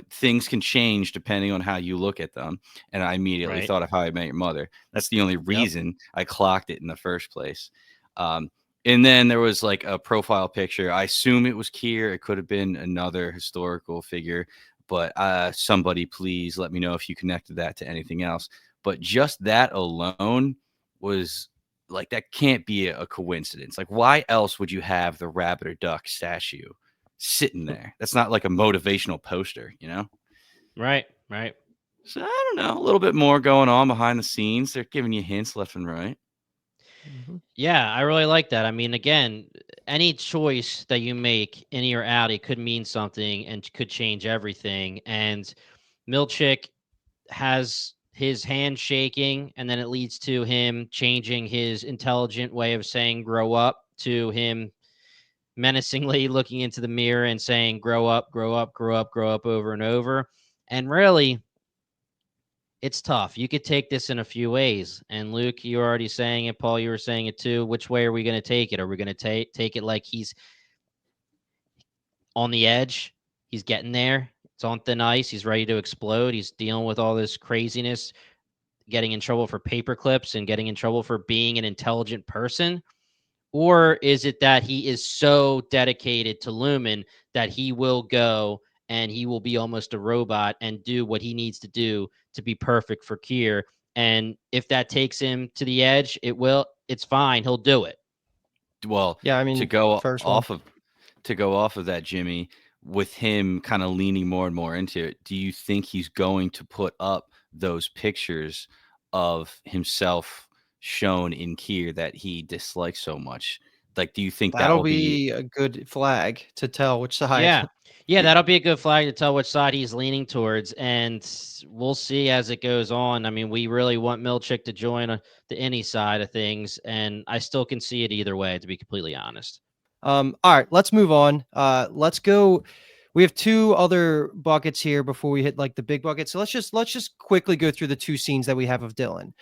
[SPEAKER 3] things can change depending on how you look at them. And I immediately
[SPEAKER 1] Right.
[SPEAKER 3] thought of How I Met Your Mother. That's the only
[SPEAKER 1] Yep.
[SPEAKER 3] reason I clocked it in the first place. Um, and then there was like a profile picture. I assume it was Keir. It could have been another historical figure, but somebody please let me know if you connected that to anything else. But just that alone was like, that can't be a coincidence. Like, why else would you have the rabbit or duck statue sitting there? That's not like a motivational poster, you know?
[SPEAKER 1] Right. Right.
[SPEAKER 3] So I don't know, a little bit more going on behind the scenes. They're giving you hints left and right.
[SPEAKER 2] Mhm.
[SPEAKER 1] Yeah, I really like that. I mean, again, any choice that you make, Innie or Outie, could mean something and could change everything. And Milchick has his hand shaking, and then it leads to him changing his intelligent way of saying grow up to him menacingly looking into the mirror and saying grow up, grow up, grow up, grow up over and over. And really, it's tough. You could take this in a few ways. And Luke, you were already saying it. Paul, you were saying it too. Which way are we going to take it? Are we going to take it like he's on the edge? He's getting there. It's on thin ice. He's ready to explode. He's dealing with all this craziness, getting in trouble for paper clips and getting in trouble for being an intelligent person. Or is it that he is so dedicated to Lumen that he will go and he will be almost a robot and do what he needs to do to be perfect for Kier? And if that takes him to the edge, it's fine. He'll do it.
[SPEAKER 3] Well,
[SPEAKER 2] Yeah, I
[SPEAKER 3] to
[SPEAKER 2] mean,
[SPEAKER 3] go
[SPEAKER 2] first one.
[SPEAKER 3] off of to go off of that, Jimmy, with him kind of leaning more and more into it, do you think he's going to put up those pictures of himself shown in Kier that he dislikes so much? Like, do you think that
[SPEAKER 2] That'll
[SPEAKER 3] will be
[SPEAKER 2] be a good flag to tell which side.
[SPEAKER 1] Yeah. Yeah, that'll be a good flag to tell which side he's leaning towards. And we'll see as it goes on. I mean, we really want Milchick to join the Innie side of things. And I still can see it either way, to be completely honest.
[SPEAKER 2] All right, let's move on. Let's go. We have 2 other buckets here before we hit like the big bucket. So let's just quickly go through the 2 scenes that we have of Dylan.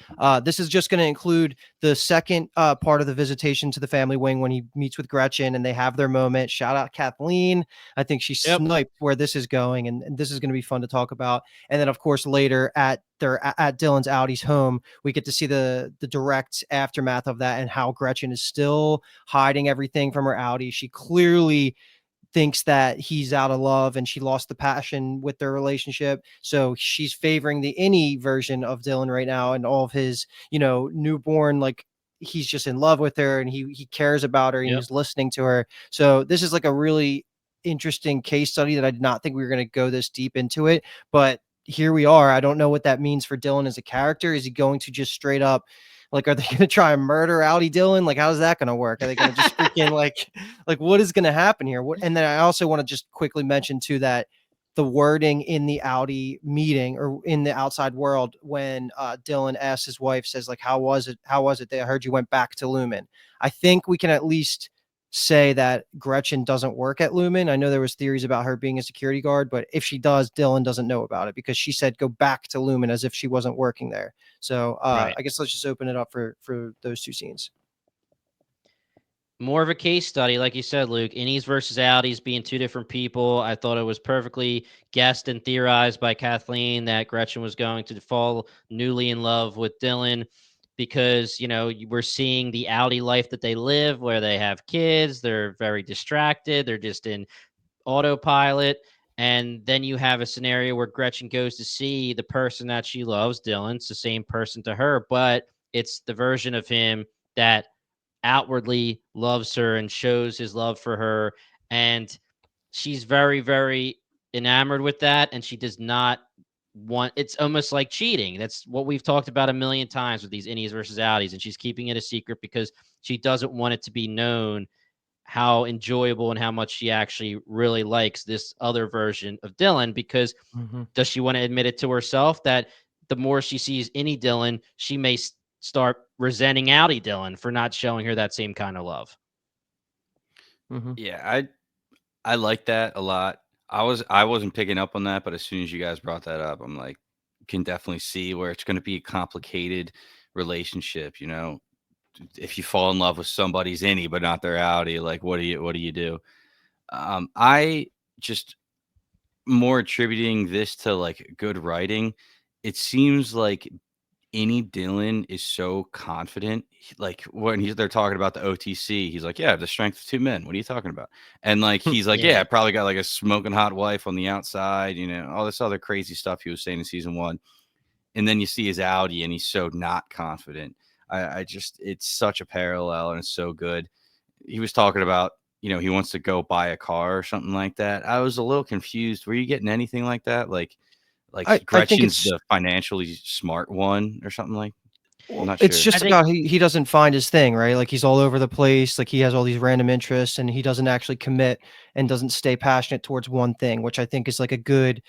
[SPEAKER 2] This is just going to include the second part of the visitation to the family wing when he meets with Gretchen and they have their moment. Shout out Kathleen. I think she
[SPEAKER 1] Yep.
[SPEAKER 2] sniped where this is going, and this is going to be fun to talk about. And then of course later at Dylan's Audie's home, we get to see the direct aftermath of that and how Gretchen is still hiding everything from her Audi. She clearly thinks that he's out of love and she lost the passion with their relationship. So she's favoring the Innie version of Dylan right now and all of his, newborn, like he's just in love with her and he cares about her and
[SPEAKER 1] Yep.
[SPEAKER 2] he's listening to her. So this is like a really interesting case study that I did not think we were going to go this deep into it, but here we are. I don't know what that means for Dylan as a character. Is he going to just straight up, like, are they going to try and murder Outie Dylan? Like, how's that going to work? Are they going to just freaking like what is going to happen here? And then I also want to just quickly mention too that the wording in the Outie meeting or in the outside world when Dylan asks his wife, says like, how was it? How was it? I heard you went back to Lumen. I think we can at least say that Gretchen doesn't work at Lumen. I know there was theories about her being a security guard, but if she does, Dylan doesn't know about it because she said go back to Lumen as if she wasn't working there. So
[SPEAKER 1] Right.
[SPEAKER 2] I guess let's just open it up for those 2 scenes.
[SPEAKER 1] More of a case study, like you said, Luke. Innies versus Outies being 2 different people. I thought it was perfectly guessed and theorized by Kathleen that Gretchen was going to fall newly in love with Dylan because, we're seeing the Outie life that they live where they have kids. They're very distracted. They're just in autopilot. And then you have a scenario where Gretchen goes to see the person that she loves, Dylan. It's the same person to her, but it's the version of him that outwardly loves her and shows his love for her. And she's very, very enamored with that. And she does not it's almost like cheating. That's what we've talked about a million times with these innies versus outies, and she's keeping it a secret because she doesn't want it to be known how enjoyable and how much she actually really likes this other version of Dylan. Because does she want to admit it to herself that the more she sees Innie Dylan, she may start resenting Outtie Dylan for not showing her that same kind of love?
[SPEAKER 3] Yeah, I like that a lot. I wasn't picking up on that, but as soon as you guys brought that up, I'm like, can definitely see where it's going to be a complicated relationship. You know, if you fall in love with somebody's Innie but not their Outie, like what do you do? I just more attributing this to like good writing. It seems like Innie Dylan is so confident. Like when they're talking about the OTC, he's like, "Yeah, I have the strength of two men. What are you talking about?" And like he's like, "Yeah, I probably got like a smoking hot wife on the outside, you know, all this other crazy stuff he was saying in season one." And then you see his Audi, and he's so not confident. I just, it's such a parallel, and it's so good. He was talking about, you know, he wants to go buy a car or something like that. I was a little confused. Were you getting anything like that? Like
[SPEAKER 2] I think
[SPEAKER 3] Gretchen's
[SPEAKER 2] it's
[SPEAKER 3] the financially smart one or something like? I'm not
[SPEAKER 2] it's
[SPEAKER 3] sure.
[SPEAKER 2] just about he doesn't find his thing, right? Like he's all over the place, like he has all these random interests and he doesn't actually commit and doesn't stay passionate towards one thing, which I think is like a good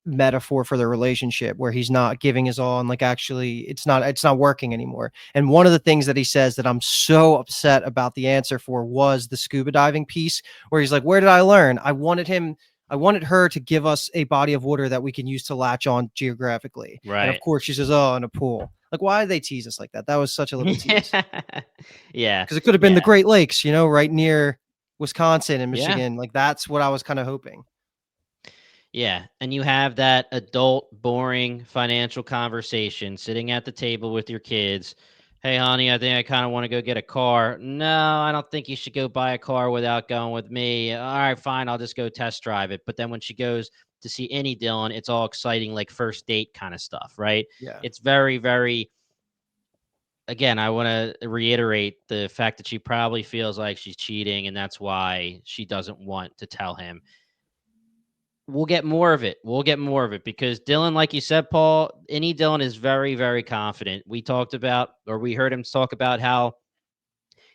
[SPEAKER 2] metaphor for the relationship where he's not giving his all and like actually it's not working anymore. And one of the things that he says that I'm so upset about the answer for was the scuba diving piece where he's like, where did I learn? I wanted her to give us a body of water that we can use to latch on geographically. And of
[SPEAKER 1] Right.
[SPEAKER 2] course she says, oh, in a pool. Like, why did they tease us like that? That was such a little tease.
[SPEAKER 1] Yeah.
[SPEAKER 2] Because it could have been the Great Lakes, you know, right near Wisconsin and Michigan.
[SPEAKER 1] Yeah.
[SPEAKER 2] Like that's what I was kind of hoping.
[SPEAKER 1] Yeah. And you have that adult, boring financial conversation sitting at the table with your kids. Hey, honey, I think I kind of want to go get a car. No, I don't think you should go buy a car without going with me. All right, fine. I'll just go test drive it. But then when she goes to see Innie Dylan, it's all exciting, like first date kind of stuff, right?
[SPEAKER 2] Yeah.
[SPEAKER 1] It's very, very, again, I want to reiterate the fact that she probably feels like she's cheating, and that's why she doesn't want to tell him. We'll get more of it. We'll get more of it because Dylan, like you said, Paul, Innie Dylan is very, very confident. We talked about, or we heard him talk about how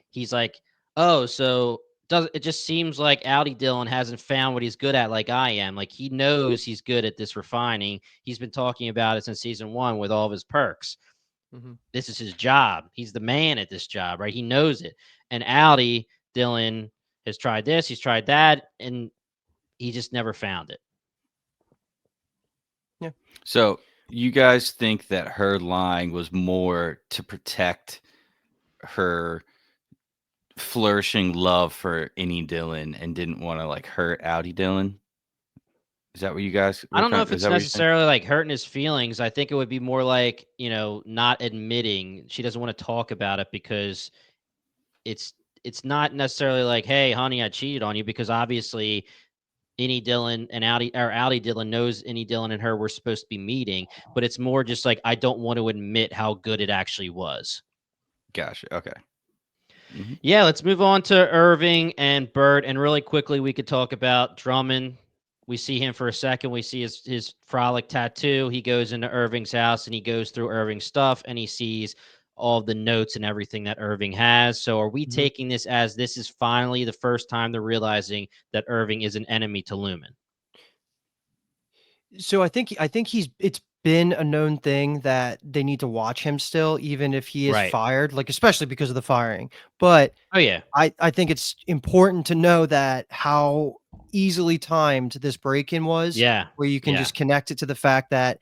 [SPEAKER 1] he's like, oh, so does it just seems like Outtie Dylan hasn't found what he's good at like I am. Like he knows he's good at this refining. He's been talking about it since season one with all of his perks. This is his job. He's the man at this job, right? He knows it. And Outtie Dylan has tried this, he's tried that, and he just never found it.
[SPEAKER 2] Yeah.
[SPEAKER 3] So you guys think that her lying was more to protect her flourishing love for Innie Dylan and didn't want to like hurt Outtie Dylan? Is that what you guys
[SPEAKER 1] I
[SPEAKER 3] were
[SPEAKER 1] don't know
[SPEAKER 3] kind
[SPEAKER 1] if
[SPEAKER 3] of, is
[SPEAKER 1] it's
[SPEAKER 3] that what you're saying?
[SPEAKER 1] necessarily like hurting his feelings. I think it would be more like, not admitting. She doesn't want to talk about it because it's it's not necessarily like, hey, honey, I cheated on you, because obviously Innie Dylan and Outtie Dylan knows Innie Dylan and her were supposed to be meeting, but it's more just like I don't want to admit how good it actually was.
[SPEAKER 3] Gotcha. Okay.
[SPEAKER 1] Yeah, let's move on to Irving and Bert. And really quickly, we could talk about Drummond. We see him for a second. We see his frolic tattoo. He goes into Irving's house and he goes through Irving's stuff and he sees all the notes and everything that Irving has. So are we taking this as this is finally the first time they're realizing that Irving is an enemy to Lumen?
[SPEAKER 2] So I think it's been a known thing that they need to watch him still, even if he is
[SPEAKER 1] Right.
[SPEAKER 2] fired, like especially because of the firing. But
[SPEAKER 1] Oh, yeah.
[SPEAKER 2] I think it's important to know that how easily timed this break-in was,
[SPEAKER 1] Yeah.
[SPEAKER 2] where you can
[SPEAKER 1] Yeah.
[SPEAKER 2] just connect it to the fact that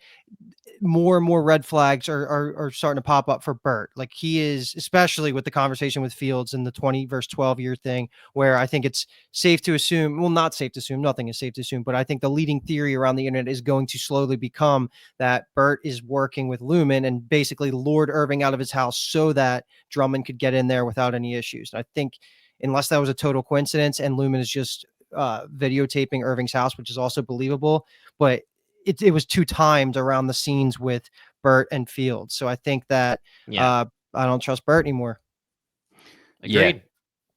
[SPEAKER 2] more and more red flags are starting to pop up for Bert. Like he is, especially with the conversation with Fields and the 20 versus 12 year thing, where I think it's safe to assume, well, not safe to assume, nothing is safe to assume, but I think the leading theory around the internet is going to slowly become that Bert is working with Lumen and basically lured Irving out of his house so that Drummond could get in there without any issues. And I think unless that was a total coincidence and Lumen is just videotaping Irving's house, which is also believable, but it was too timed around the scenes with Bert and Fields. So I think that I don't trust Bert anymore.
[SPEAKER 1] Agreed.
[SPEAKER 3] Yeah,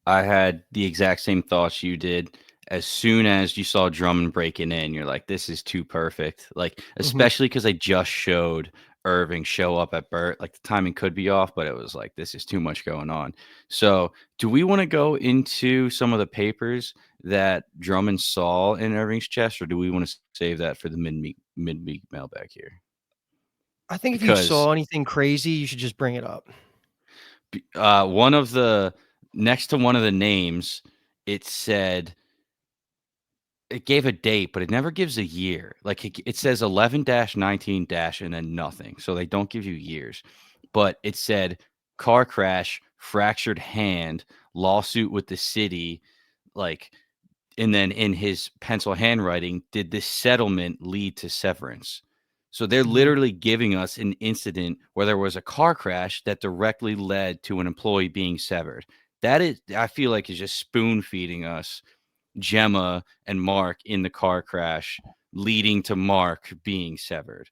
[SPEAKER 3] I had the exact same thoughts you did. as soon as you saw Drummond breaking in, you're like, this is too perfect. Like,
[SPEAKER 2] Mhm.
[SPEAKER 3] especially because they just showed Irving show up at Bert. Like, the timing could be off, but it was like, this is too much going on. So, do we want to go into some of the papers that Drummond saw in Irving's chest, or do we want to save that for the mid-week mailbag here?
[SPEAKER 2] I think if you
[SPEAKER 3] Because
[SPEAKER 2] saw anything crazy, you should just bring it up.
[SPEAKER 3] one of the next to one of the names, it said it gave a date, but it never gives a year. Like it says 11-19 dash and then nothing. So they don't give you years. But it said car crash, fractured hand, lawsuit with the city, like, and then in his pencil handwriting, did this settlement lead to severance? So they're
[SPEAKER 2] Mhm.
[SPEAKER 3] literally giving us an incident where there was a car crash that directly led to an employee being severed. That is, I feel like, is just spoon feeding us Gemma and Mark in the car crash, leading to Mark being severed.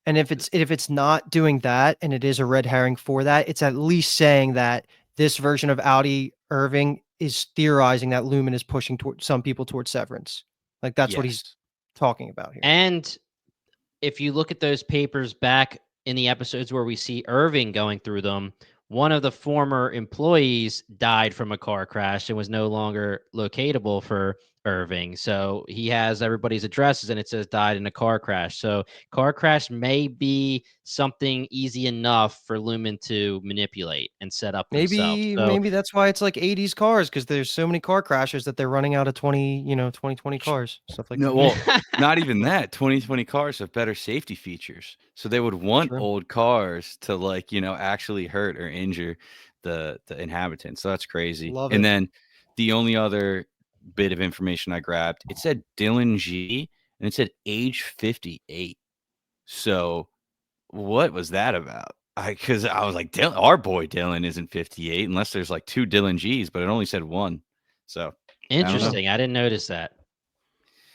[SPEAKER 2] And if it's not doing that and it is a red herring for that, it's at least saying that this version of Outtie Irving is theorizing that Lumen is pushing toward some people towards Severance. Like that's what he's
[SPEAKER 3] Yes.
[SPEAKER 2] talking about here.
[SPEAKER 1] And if you look at those papers back in the episodes where we see Irving going through them, one of the former employees died from a car crash and was no longer locatable for Irving. So he has everybody's addresses and it says died in a car crash. So car crash may be something easy enough for Lumen to manipulate and set up themselves.
[SPEAKER 2] Maybe
[SPEAKER 1] So
[SPEAKER 2] maybe that's why it's like 80s cars because there's so many car crashes that they're running out of 2020 cars, stuff like
[SPEAKER 3] No,
[SPEAKER 2] that.
[SPEAKER 3] well, not even that. 2020 cars have better safety features. So they would want
[SPEAKER 2] True.
[SPEAKER 3] old cars to, like, actually hurt or injure the inhabitants. So that's crazy.
[SPEAKER 2] Love
[SPEAKER 3] And
[SPEAKER 2] it.
[SPEAKER 3] then the only other bit of information I grabbed, it said Dylan G and it said age 58. So what was that about? Because I was like, our boy Dylan isn't 58 unless there's like two Dylan G's, but it only said one. So I don't know.
[SPEAKER 1] interesting. I didn't notice that.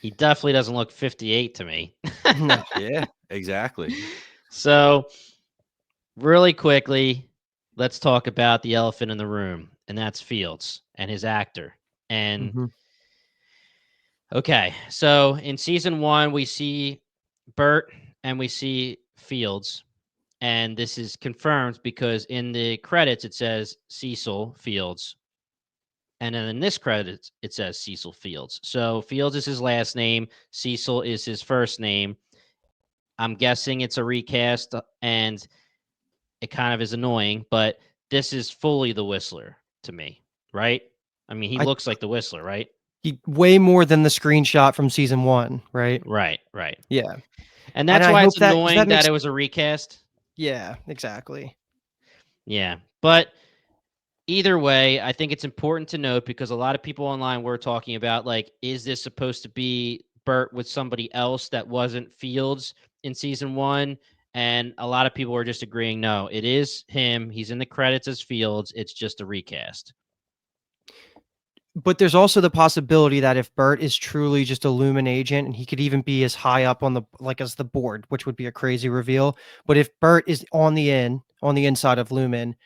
[SPEAKER 1] He definitely doesn't look 58 to me.
[SPEAKER 2] No.
[SPEAKER 3] Yeah, exactly.
[SPEAKER 1] So, really quickly, let's talk about the elephant in the room, and that's Fields and his actor. And
[SPEAKER 2] Mhm.
[SPEAKER 1] okay, so in season 1, we see Bert and we see Fields. And this is confirmed because in the credits it says Cecil Fields. And then in this credits, it says Cecil Fields. So Fields is his last name, Cecil is his first name. I'm guessing it's a recast, and it kind of is annoying, but this is fully the Whistler to me, right? I mean, he
[SPEAKER 2] I
[SPEAKER 1] looks like the Whistler, right?
[SPEAKER 2] he way more than the screenshot from season 1, right?
[SPEAKER 1] Right, right.
[SPEAKER 2] Yeah.
[SPEAKER 1] And
[SPEAKER 2] And
[SPEAKER 1] that's
[SPEAKER 2] I
[SPEAKER 1] why it's
[SPEAKER 2] hope that because that
[SPEAKER 1] annoying that
[SPEAKER 2] makes
[SPEAKER 1] it was a recast.
[SPEAKER 2] yeah, exactly.
[SPEAKER 1] Yeah. But either way, I think it's important to note because a lot of people online were talking about, like, is this supposed to be Bert with somebody else that wasn't Fields in season 1? And a lot of people were just agreeing, no, it is him. He's in the credits as Fields. It's just a recast.
[SPEAKER 2] But there's also the possibility that if Bert is truly just a Lumen agent and he could even be as high up on the like as the board, which would be a crazy reveal. But if Bert is on the inside of Lumen,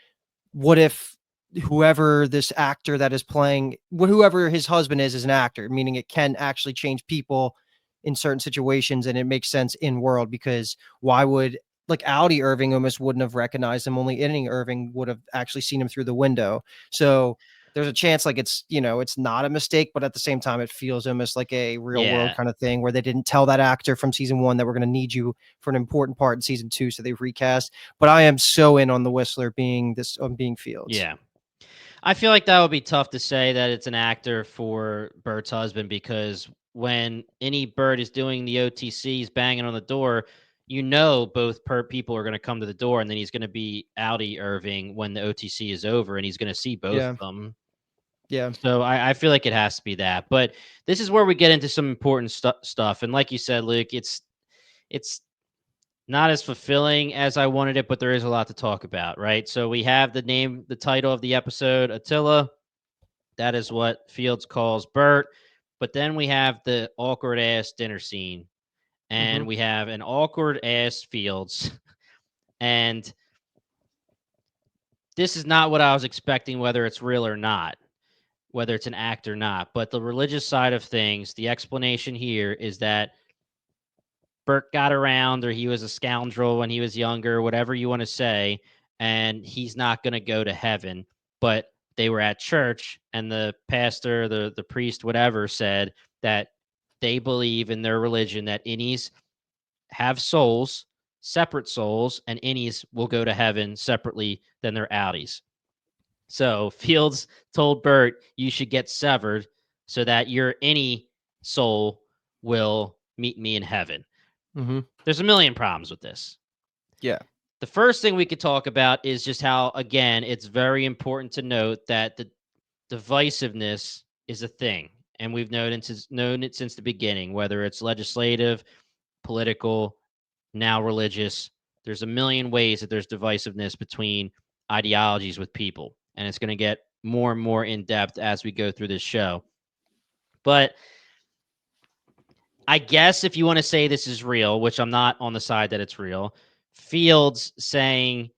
[SPEAKER 2] what if whoever this actor that is playing whoever his husband is an actor, meaning it can actually change people in certain situations and it makes sense in world because why would like Outtie Irving almost wouldn't have recognized him, only Innie Irving would have actually seen him through the window. So there's a chance like it's not a mistake, but at the same time it feels almost like a real world
[SPEAKER 1] Yeah.
[SPEAKER 2] kind of thing where they didn't tell that actor from season 1 that we're going to need you for an important part in season 2, so they've recast. But I am so in on the Whistler being Fields.
[SPEAKER 1] Yeah. I feel like that would be tough to say that it's an actor for Bert's husband because when any Bert is doing the OTCs banging on the door, both people are going to come to the door, and then he's going to be Outtie Irving when the OTC is over, and he's going to see both
[SPEAKER 2] Yeah.
[SPEAKER 1] of them.
[SPEAKER 2] Yeah.
[SPEAKER 1] So I feel like it has to be that. But this is where we get into some important stuff. And like you said, Luke, it's not as fulfilling as I wanted it, but there is a lot to talk about, right? So we have the title of the episode, Attila. That is what Fields calls Bert. But then we have the awkward ass dinner scene, and
[SPEAKER 2] Mhm.
[SPEAKER 1] we have an awkward ass Fields. And this is not what I was expecting, whether it's real or not. whether it's an act or not. But the religious side of things, the explanation here is that Bert got around, or he was a scoundrel when he was younger, whatever you want to say, and he's not going to go to heaven. But they were at church, and the pastor, the priest, whatever, said that they believe in their religion that innies have souls, separate souls, and innies will go to heaven separately than their outies. So Fields told Bert, you should get severed so that your Innie soul will meet me in heaven.
[SPEAKER 2] Mm-hmm.
[SPEAKER 1] There's a million problems with this.
[SPEAKER 2] Yeah.
[SPEAKER 1] The first thing we could talk about is just how, again, it's very important to note that the divisiveness is a thing. And we've known it since the beginning, whether it's legislative, political, now religious. There's a million ways that there's divisiveness between ideologies with people. And it's going to get more and more in depth as we go through this show. But I guess if you want to say this is real, which I'm not on the side that it's real, Fields saying,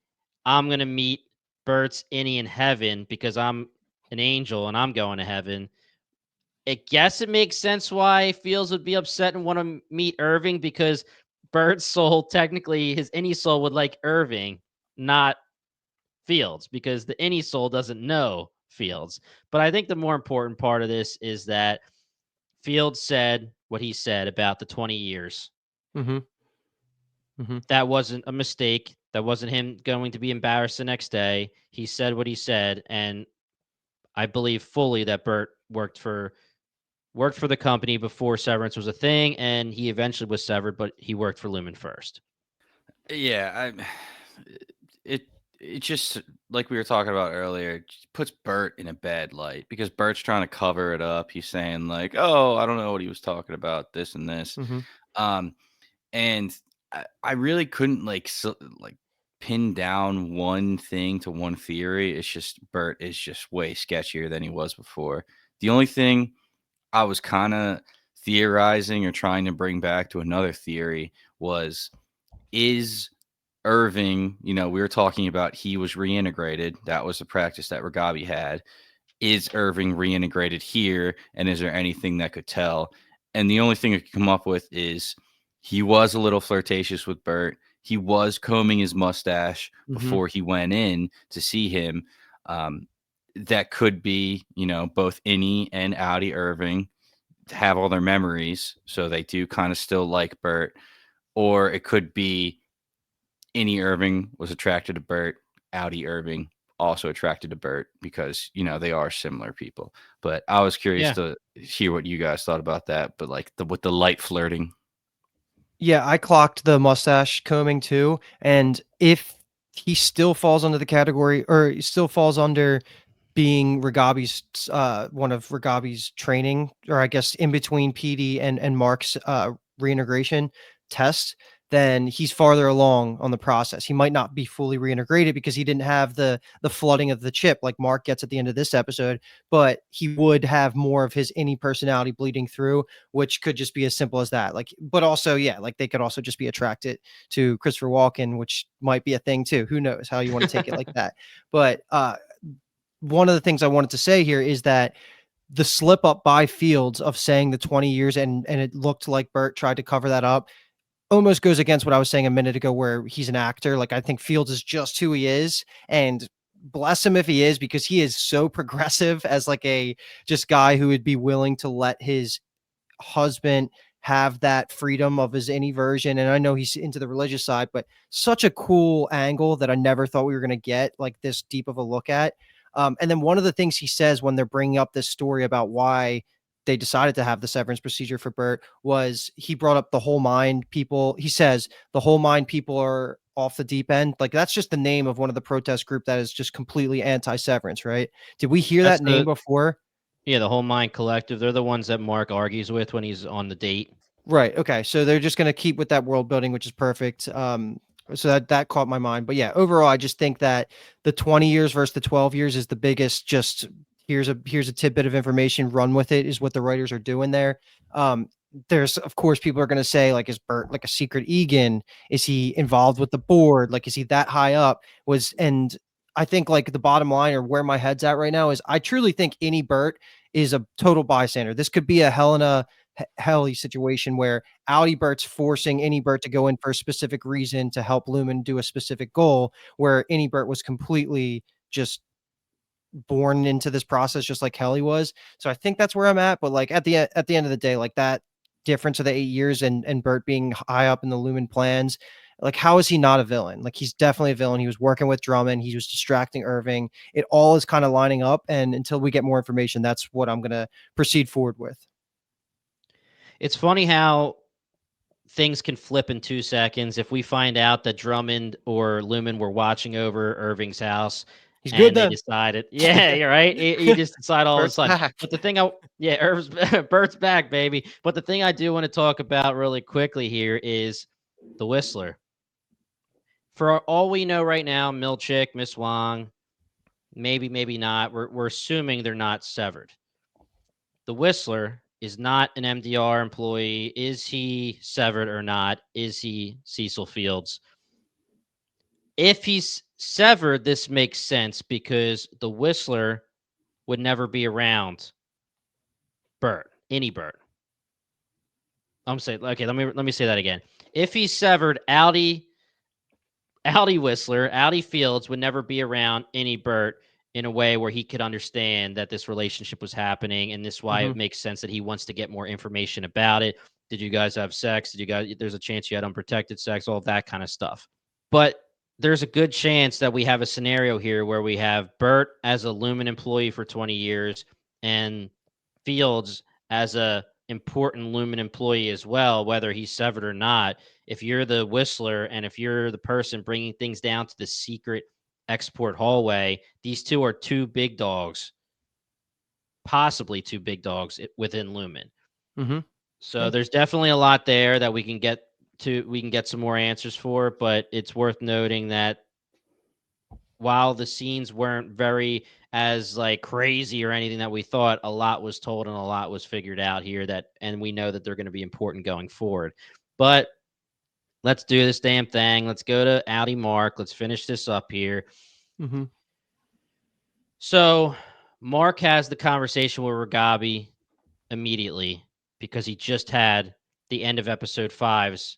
[SPEAKER 1] I'm going to meet Bert's Innie in heaven because I'm an angel and I'm going to heaven. I guess it makes sense why Fields would be upset and want to meet Irving, because Bert's soul, technically, his Innie soul would like Irving, not Fields, because the Innie soul doesn't know Fields. But I think the more important part of this is that Fields said what he said about the 20 years.
[SPEAKER 2] Mm-hmm. Mm-hmm.
[SPEAKER 1] That wasn't a mistake. That wasn't him going to be embarrassed the next day. He said what he said, and I believe fully that Bert worked for the company before Severance was a thing, and he eventually was severed, but he worked for Lumen first.
[SPEAKER 3] Yeah, it just, like we were talking about earlier, it just puts Bert in a bad light because Bert's trying to cover it up. He's saying like, "Oh, I don't know what he was talking about, this and this,"
[SPEAKER 2] Mm-hmm.
[SPEAKER 3] And I really couldn't like pin down one thing to one theory. It's just Bert is just way sketchier than he was before. The only thing I was kind of theorizing or trying to bring back to another theory was, is Irving, we were talking about he was reintegrated. That was the practice that Ragabi had. Is Irving reintegrated here? And is there anything that could tell? And the only thing I could come up with is he was a little flirtatious with Bert. He was combing his mustache before he went in to see him. That could be, both Innie and Outtie Irving have all their memories, so they do kind of still like Bert. Or it could be Innie Irving was attracted to Bert, Outtie Irving also attracted to Bert, because they are similar people. But I was curious to hear what you guys thought about that. But like with the light flirting.
[SPEAKER 2] Yeah, I clocked the mustache combing too, and if he still falls under the category, or he still falls under being Ragabi's one of Ragabi's training, or I guess in between PD and Mark's reintegration test, then he's farther along on the process. He might not be fully reintegrated because he didn't have the flooding of the chip like Mark gets at the end of this episode, but he would have more of his Innie personality bleeding through, which could just be as simple as that. Like, but also, yeah, like they could also just be attracted to Christopher Walken, which might be a thing too. Who knows how you want to take it like that? But one of the things I wanted to say here is that the slip up by Fields of saying the 20 years and it looked like Bert tried to cover that up almost goes against what I was saying a minute ago, where he's an actor. Like, I think Fields is just who he is, and bless him if he is, because he is so progressive as like a just guy who would be willing to let his husband have that freedom of his Innie version. And I know he's into the religious side, but such a cool angle that I never thought we were going to get like this deep of a look at. And then one of the things he says when they're bringing up this story about why they decided to have the severance procedure for Bert was he brought up the whole mind people. He says the whole mind people are off the deep end. Like, that's just the name of one of the protest group that is just completely anti-severance, right? Did we hear that name before?
[SPEAKER 1] Yeah, the Whole Mind Collective. They're the ones that Mark argues with when he's on the date.
[SPEAKER 2] Right. Okay. So they're just going to keep with that world building, which is perfect. So that caught my mind. But yeah, overall, I just think that the 20 years versus the 12 years is the biggest. Just here's a tidbit of information, run with it, is what the writers are doing there. There's, of course, people are going to say, like, is Bert like a secret Egan? Is he involved with the board? Like, is he that high up? And I think like the bottom line or where my head's at right now is I truly think Innie Bert is a total bystander. This could be a Helena Helly situation where Outtie Bert's forcing Innie Bert to go in for a specific reason to help Lumen do a specific goal, where Innie Bert was completely just born into this process, just like Helly was. So I think that's where I'm at. But like at the end of the day, like that difference of the 8 years and Bert being high up in the Lumen plans, like how is he not a villain? Like he's definitely a villain. He was working with Drummond. He was distracting Irving. It all is kind of lining up. And until we get more information, that's what I'm gonna proceed forward with.
[SPEAKER 1] It's funny how things can flip in 2 seconds. If we find out that Drummond or Lumen were watching over Irving's house
[SPEAKER 2] He's good
[SPEAKER 1] and they
[SPEAKER 2] then.
[SPEAKER 1] decided, yeah, you're right. You just decide all of a
[SPEAKER 2] Bert's
[SPEAKER 1] sudden.
[SPEAKER 2] back.
[SPEAKER 1] But the thing Bert's back, baby. But the thing I do want to talk about really quickly here is the Whistler. For all we know right now, Milchick, Miss Wong, maybe not. We're assuming they're not severed. The Whistler is not an MDR employee. Is he severed or not? Is he Cecil Fields? If he's severed, this makes sense because the Whistler would never be around Bert, Innie Bert. I'm saying, okay, let me say that again. If he's severed, Outtie Whistler, Outtie Fields would never be around Innie Bert in a way where he could understand that this relationship was happening, and this is why it makes sense that he wants to get more information about it. Did you guys have sex? There's a chance you had unprotected sex, all of that kind of stuff. But there's a good chance that we have a scenario here where we have Bert as a Lumen employee for 20 years and Fields as a important Lumen employee as well, whether he's severed or not. If you're the Whistler and if you're the person bringing things down to the secret export hallway, these two are two big dogs, possibly two big dogs within Lumen. So there's definitely a lot there that we can get some more answers for, but it's worth noting that while the scenes weren't very as like crazy or anything that we thought, a lot was told and a lot was figured out here and we know that they're going to be important going forward. But let's do this damn thing. Let's go to Outtie Mark. Let's finish this up here. So Mark has the conversation with Ragabi immediately because he just had the end of episode 5's.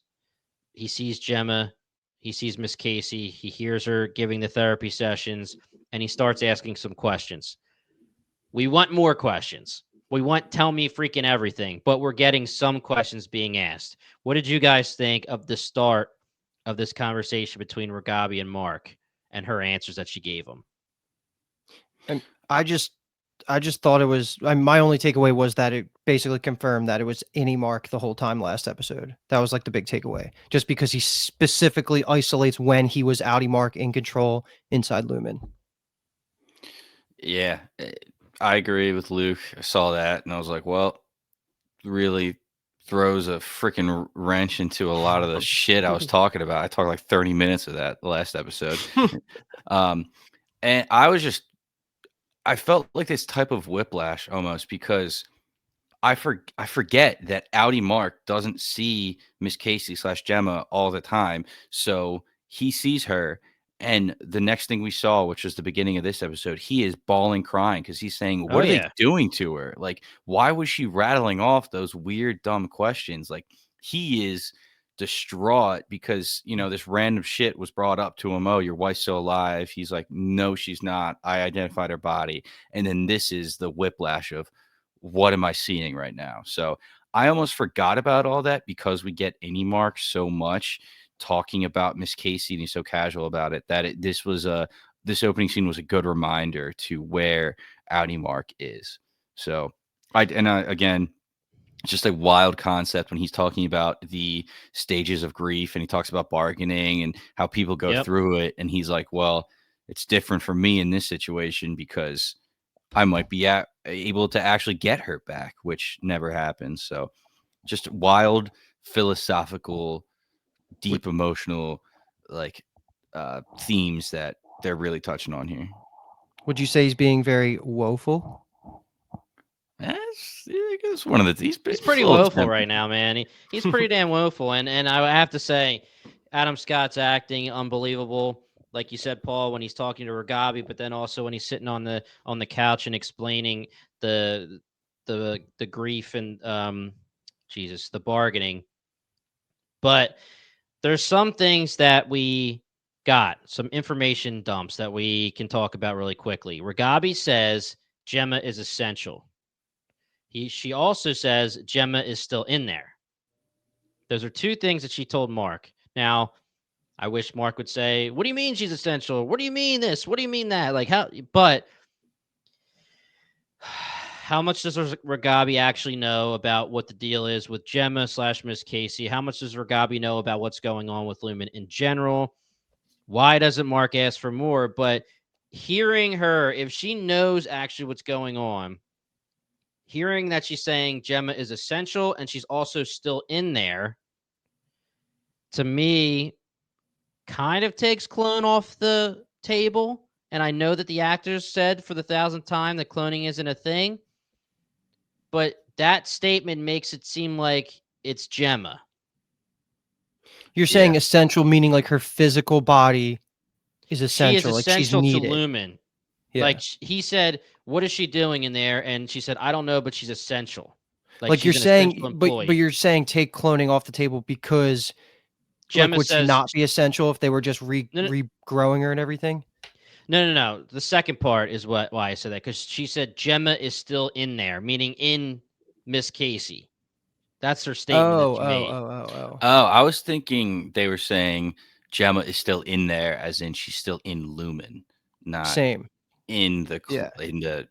[SPEAKER 1] He sees Gemma. He sees Miss Casey. He hears her giving the therapy sessions, and he starts asking some questions. We want more questions. We want tell me freaking everything, but we're getting some questions being asked. What did you guys think of the start of this conversation between Ragabi and Mark and her answers that she gave him?
[SPEAKER 2] And I just thought it was my only takeaway was that it basically confirmed that it was Innie Mark the whole time last episode. That was like the big takeaway, just because he specifically isolates when he was Outtie Mark in control inside Lumen.
[SPEAKER 3] Yeah, I agree with Luke. I saw that and I was like, well, really throws a freaking wrench into a lot of the shit I was talking about. I talked like 30 minutes of that the last episode. And I felt like this type of whiplash almost because I forget that Outtie Mark doesn't see Miss Casey / Gemma all the time. So he sees her. And the next thing we saw, which was the beginning of this episode, he is bawling, crying because he's saying, what are they doing to her? Like, why was she rattling off those weird, dumb questions? Like, he is distraught because, this random shit was brought up to him. Oh, your wife's still alive. He's like, no, she's not. I identified her body. And then this is the whiplash of, what am I seeing right now? So I almost forgot about all that because we get Innie Mark so much talking about Miss Casey and he's so casual about it that this opening scene was a good reminder to where Outtie Mark is. So again, it's just a wild concept when he's talking about the stages of grief and he talks about bargaining and how people go through it. And he's like, well, it's different for me in this situation because I might be able to actually get her back, which never happens. So just wild, philosophical, deep emotional themes that they're really touching on here.
[SPEAKER 2] Would you say he's being very woeful?
[SPEAKER 3] It's one of the he's
[SPEAKER 1] pretty woeful right now, man. He's pretty damn woeful, and I have to say, Adam Scott's acting unbelievable. like you said, Paul, when he's talking to Ragabi, but then also when he's sitting on the couch and explaining the grief and the bargaining. But there's some things that we got, some information dumps that we can talk about really quickly. Ragabi says Gemma is essential. She also says Gemma is still in there. Those are two things that she told Mark. Now, I wish Mark would say, "What do you mean she's essential? What do you mean this? What do you mean that?" Like how? But how much does Ragabi actually know about what the deal is with Gemma / Miss Casey? How much does Ragabi know about what's going on with Lumen in general? Why doesn't Mark ask for more? But hearing her, if she knows actually what's going on, hearing that she's saying Gemma is essential and she's also still in there, to me, kind of takes clone off the table. And I know that the actors said for the 1,000th time that cloning isn't a thing, but that statement makes it seem like it's Gemma.
[SPEAKER 2] You're saying essential, meaning like her physical body is essential.
[SPEAKER 1] She is essential
[SPEAKER 2] like she's
[SPEAKER 1] to
[SPEAKER 2] needed.
[SPEAKER 1] Lumen.
[SPEAKER 2] Yeah.
[SPEAKER 1] Like he said, "What is she doing in there?" And she said, "I don't know, but she's essential."
[SPEAKER 2] Like you're saying, but you're saying take cloning off the table because
[SPEAKER 1] Gemma
[SPEAKER 2] would she
[SPEAKER 1] says,
[SPEAKER 2] not be essential if they were just regrowing her and everything?
[SPEAKER 1] No. The second part is why I said that, because she said Gemma is still in there, meaning in Miss Casey. That's her statement that she made.
[SPEAKER 3] Oh, I was thinking they were saying Gemma is still in there, as in she's still in Lumen, not
[SPEAKER 2] same
[SPEAKER 3] in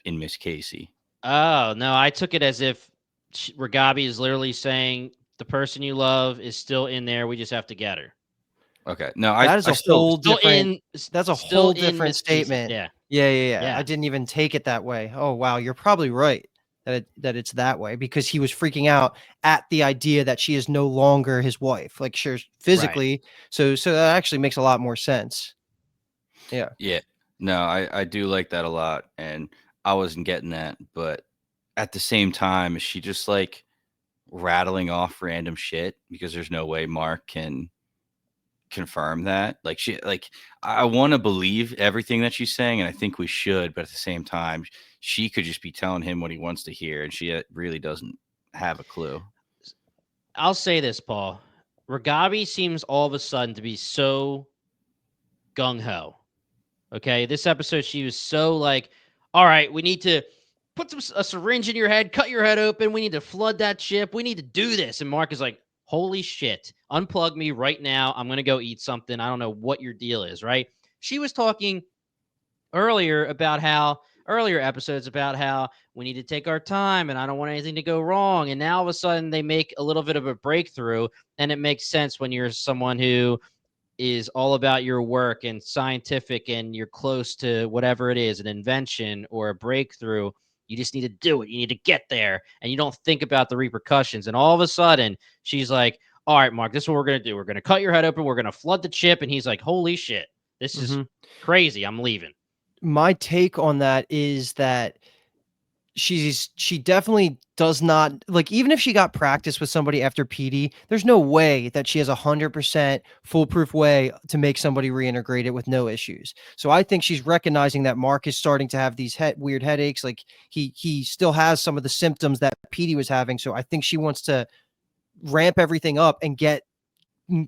[SPEAKER 3] Miss Casey.
[SPEAKER 1] Oh no, I took it as if Ragabi is literally saying the person you love is still in there. We just have to get her.
[SPEAKER 3] Okay, no,
[SPEAKER 2] that's a whole different statement.
[SPEAKER 1] Yeah.
[SPEAKER 2] I didn't even take it that way. Oh wow, you're probably right that it's that way, because he was freaking out at the idea that she is no longer his wife, like sure physically. Right. So that actually makes a lot more sense. Yeah.
[SPEAKER 3] No, I do like that a lot, and I wasn't getting that, but at the same time, is she just like rattling off random shit because there's no way Mark can confirm that? I want to believe everything that she's saying, and I think we should, but at the same time, she could just be telling him what he wants to hear, and she really doesn't have a clue.
[SPEAKER 1] I'll say this, Paul. Ragabi seems all of a sudden to be so gung-ho. Okay, this episode she was so like, all right, we need to put a syringe in your head, cut your head open, we need to flood that ship, we need to do this. And Mark is like, holy shit, unplug me right now, I'm gonna go eat something, I don't know what your deal is, right? She was talking earlier episodes about how we need to take our time and I don't want anything to go wrong, and now all of a sudden they make a little bit of a breakthrough. And it makes sense when you're someone who is all about your work and scientific and you're close to whatever it is, an invention or a breakthrough. You just need to do it. You need to get there, and you don't think about the repercussions. And all of a sudden she's like, all right, Mark, this is what we're going to do. We're going to cut your head open. We're going to flood the chip. And he's like, holy shit, this is crazy. I'm leaving.
[SPEAKER 2] My take on that is that she definitely does not, like, even if she got practice with somebody after PD, there's no way that she has 100% foolproof way to make somebody reintegrate it with no issues. So I think she's recognizing that Mark is starting to have these weird headaches. Like he still has some of the symptoms that PD was having. So I think she wants to ramp everything up and get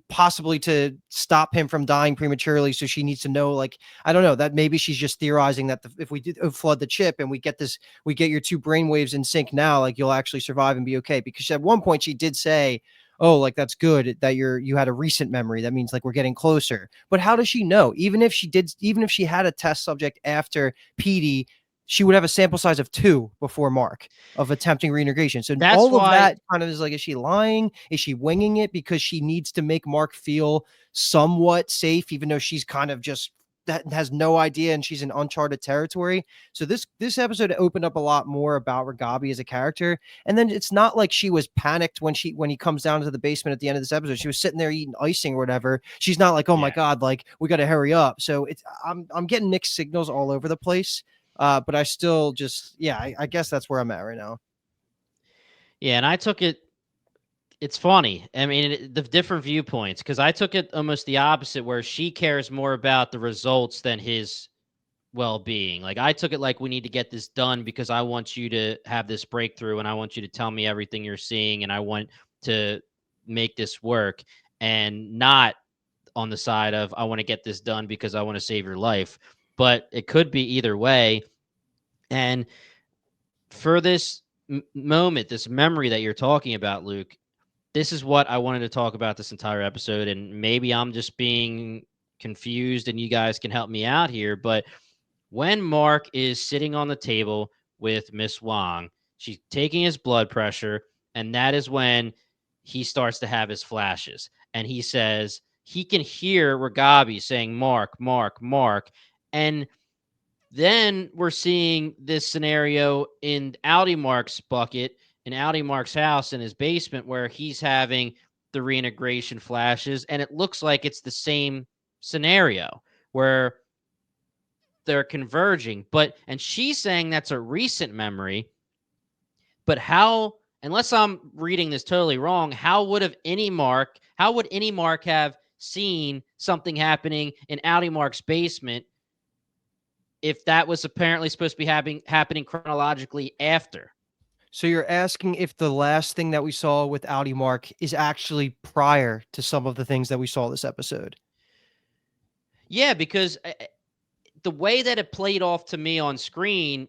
[SPEAKER 2] possibly to stop him from dying prematurely. So she needs to know, like, I don't know, that maybe she's just theorizing that if we did flood the chip and we get your two brainwaves in sync now, like you'll actually survive and be okay. Because at one point she did say, oh, like, that's good that you had a recent memory. That means like we're getting closer. But how does she know? Even if she had a test subject after PD, she would have a sample size of 2 before Mark of attempting reintegration. So that's all of that kind of is like, is she lying? Is she winging it because she needs to make Mark feel somewhat safe, even though she's kind of just that has no idea and she's in uncharted territory? So this episode opened up a lot more about Ragabi as a character. And then it's not like she was panicked when he comes down to the basement at the end of this episode. She was sitting there eating icing or whatever. She's not like, oh my God, like we got to hurry up. So I'm getting mixed signals all over the place. But I still just, I guess that's where I'm at right now.
[SPEAKER 1] Yeah, and I took it it's funny. I mean, the different viewpoints, because I took it almost the opposite, where she cares more about the results than his well-being. Like, I took it like, we need to get this done because I want you to have this breakthrough and I want you to tell me everything you're seeing and I want to make this work, and not on the side of, I want to get this done because I want to save your life. But it could be either way. And for this moment, this memory that you're talking about, Luke, this is what I wanted to talk about this entire episode. And maybe I'm just being confused and you guys can help me out here. But when Mark is sitting on the table with Miss Wong, she's taking his blood pressure, and that is when he starts to have his flashes. And he says he can hear Ragabi saying, Mark, Mark, Mark. And then we're seeing this scenario in Outtie Mark's bucket, in Outtie Mark's house in his basement, where he's having the reintegration flashes. And it looks like it's the same scenario where they're converging. And she's saying that's a recent memory. But how, unless I'm reading this totally wrong, how would Innie Mark have seen something happening in Outtie Mark's basement if that was apparently supposed to be happening chronologically after?
[SPEAKER 2] So you're asking if the last thing that we saw with Outtie Mark is actually prior to some of the things that we saw this episode?
[SPEAKER 1] Yeah, because the way that it played off to me on screen,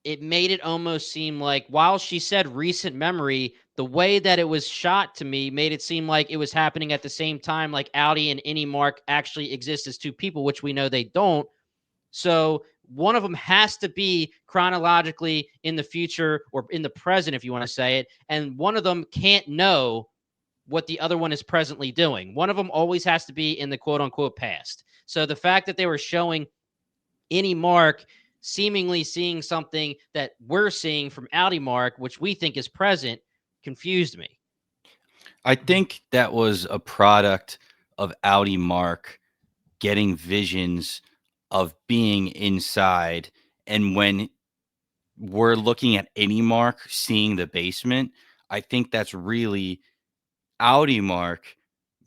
[SPEAKER 1] it made it almost seem like, while she said recent memory, the way that it was shot to me made it seem like it was happening at the same time, like Outtie and Innie Mark actually exist as two people, which we know they don't. So one of them has to be chronologically in the future, or in the present, if you want to say it, and one of them can't know what the other one is presently doing. One of them always has to be in the quote-unquote past. So the fact that they were showing Innie Mark seemingly seeing something that we're seeing from Outtie Mark, which we think is present, confused me.
[SPEAKER 3] I think that was a product of Outtie Mark getting visions of being inside. And when we're looking at Innie Mark seeing the basement, I think that's really Outtie Mark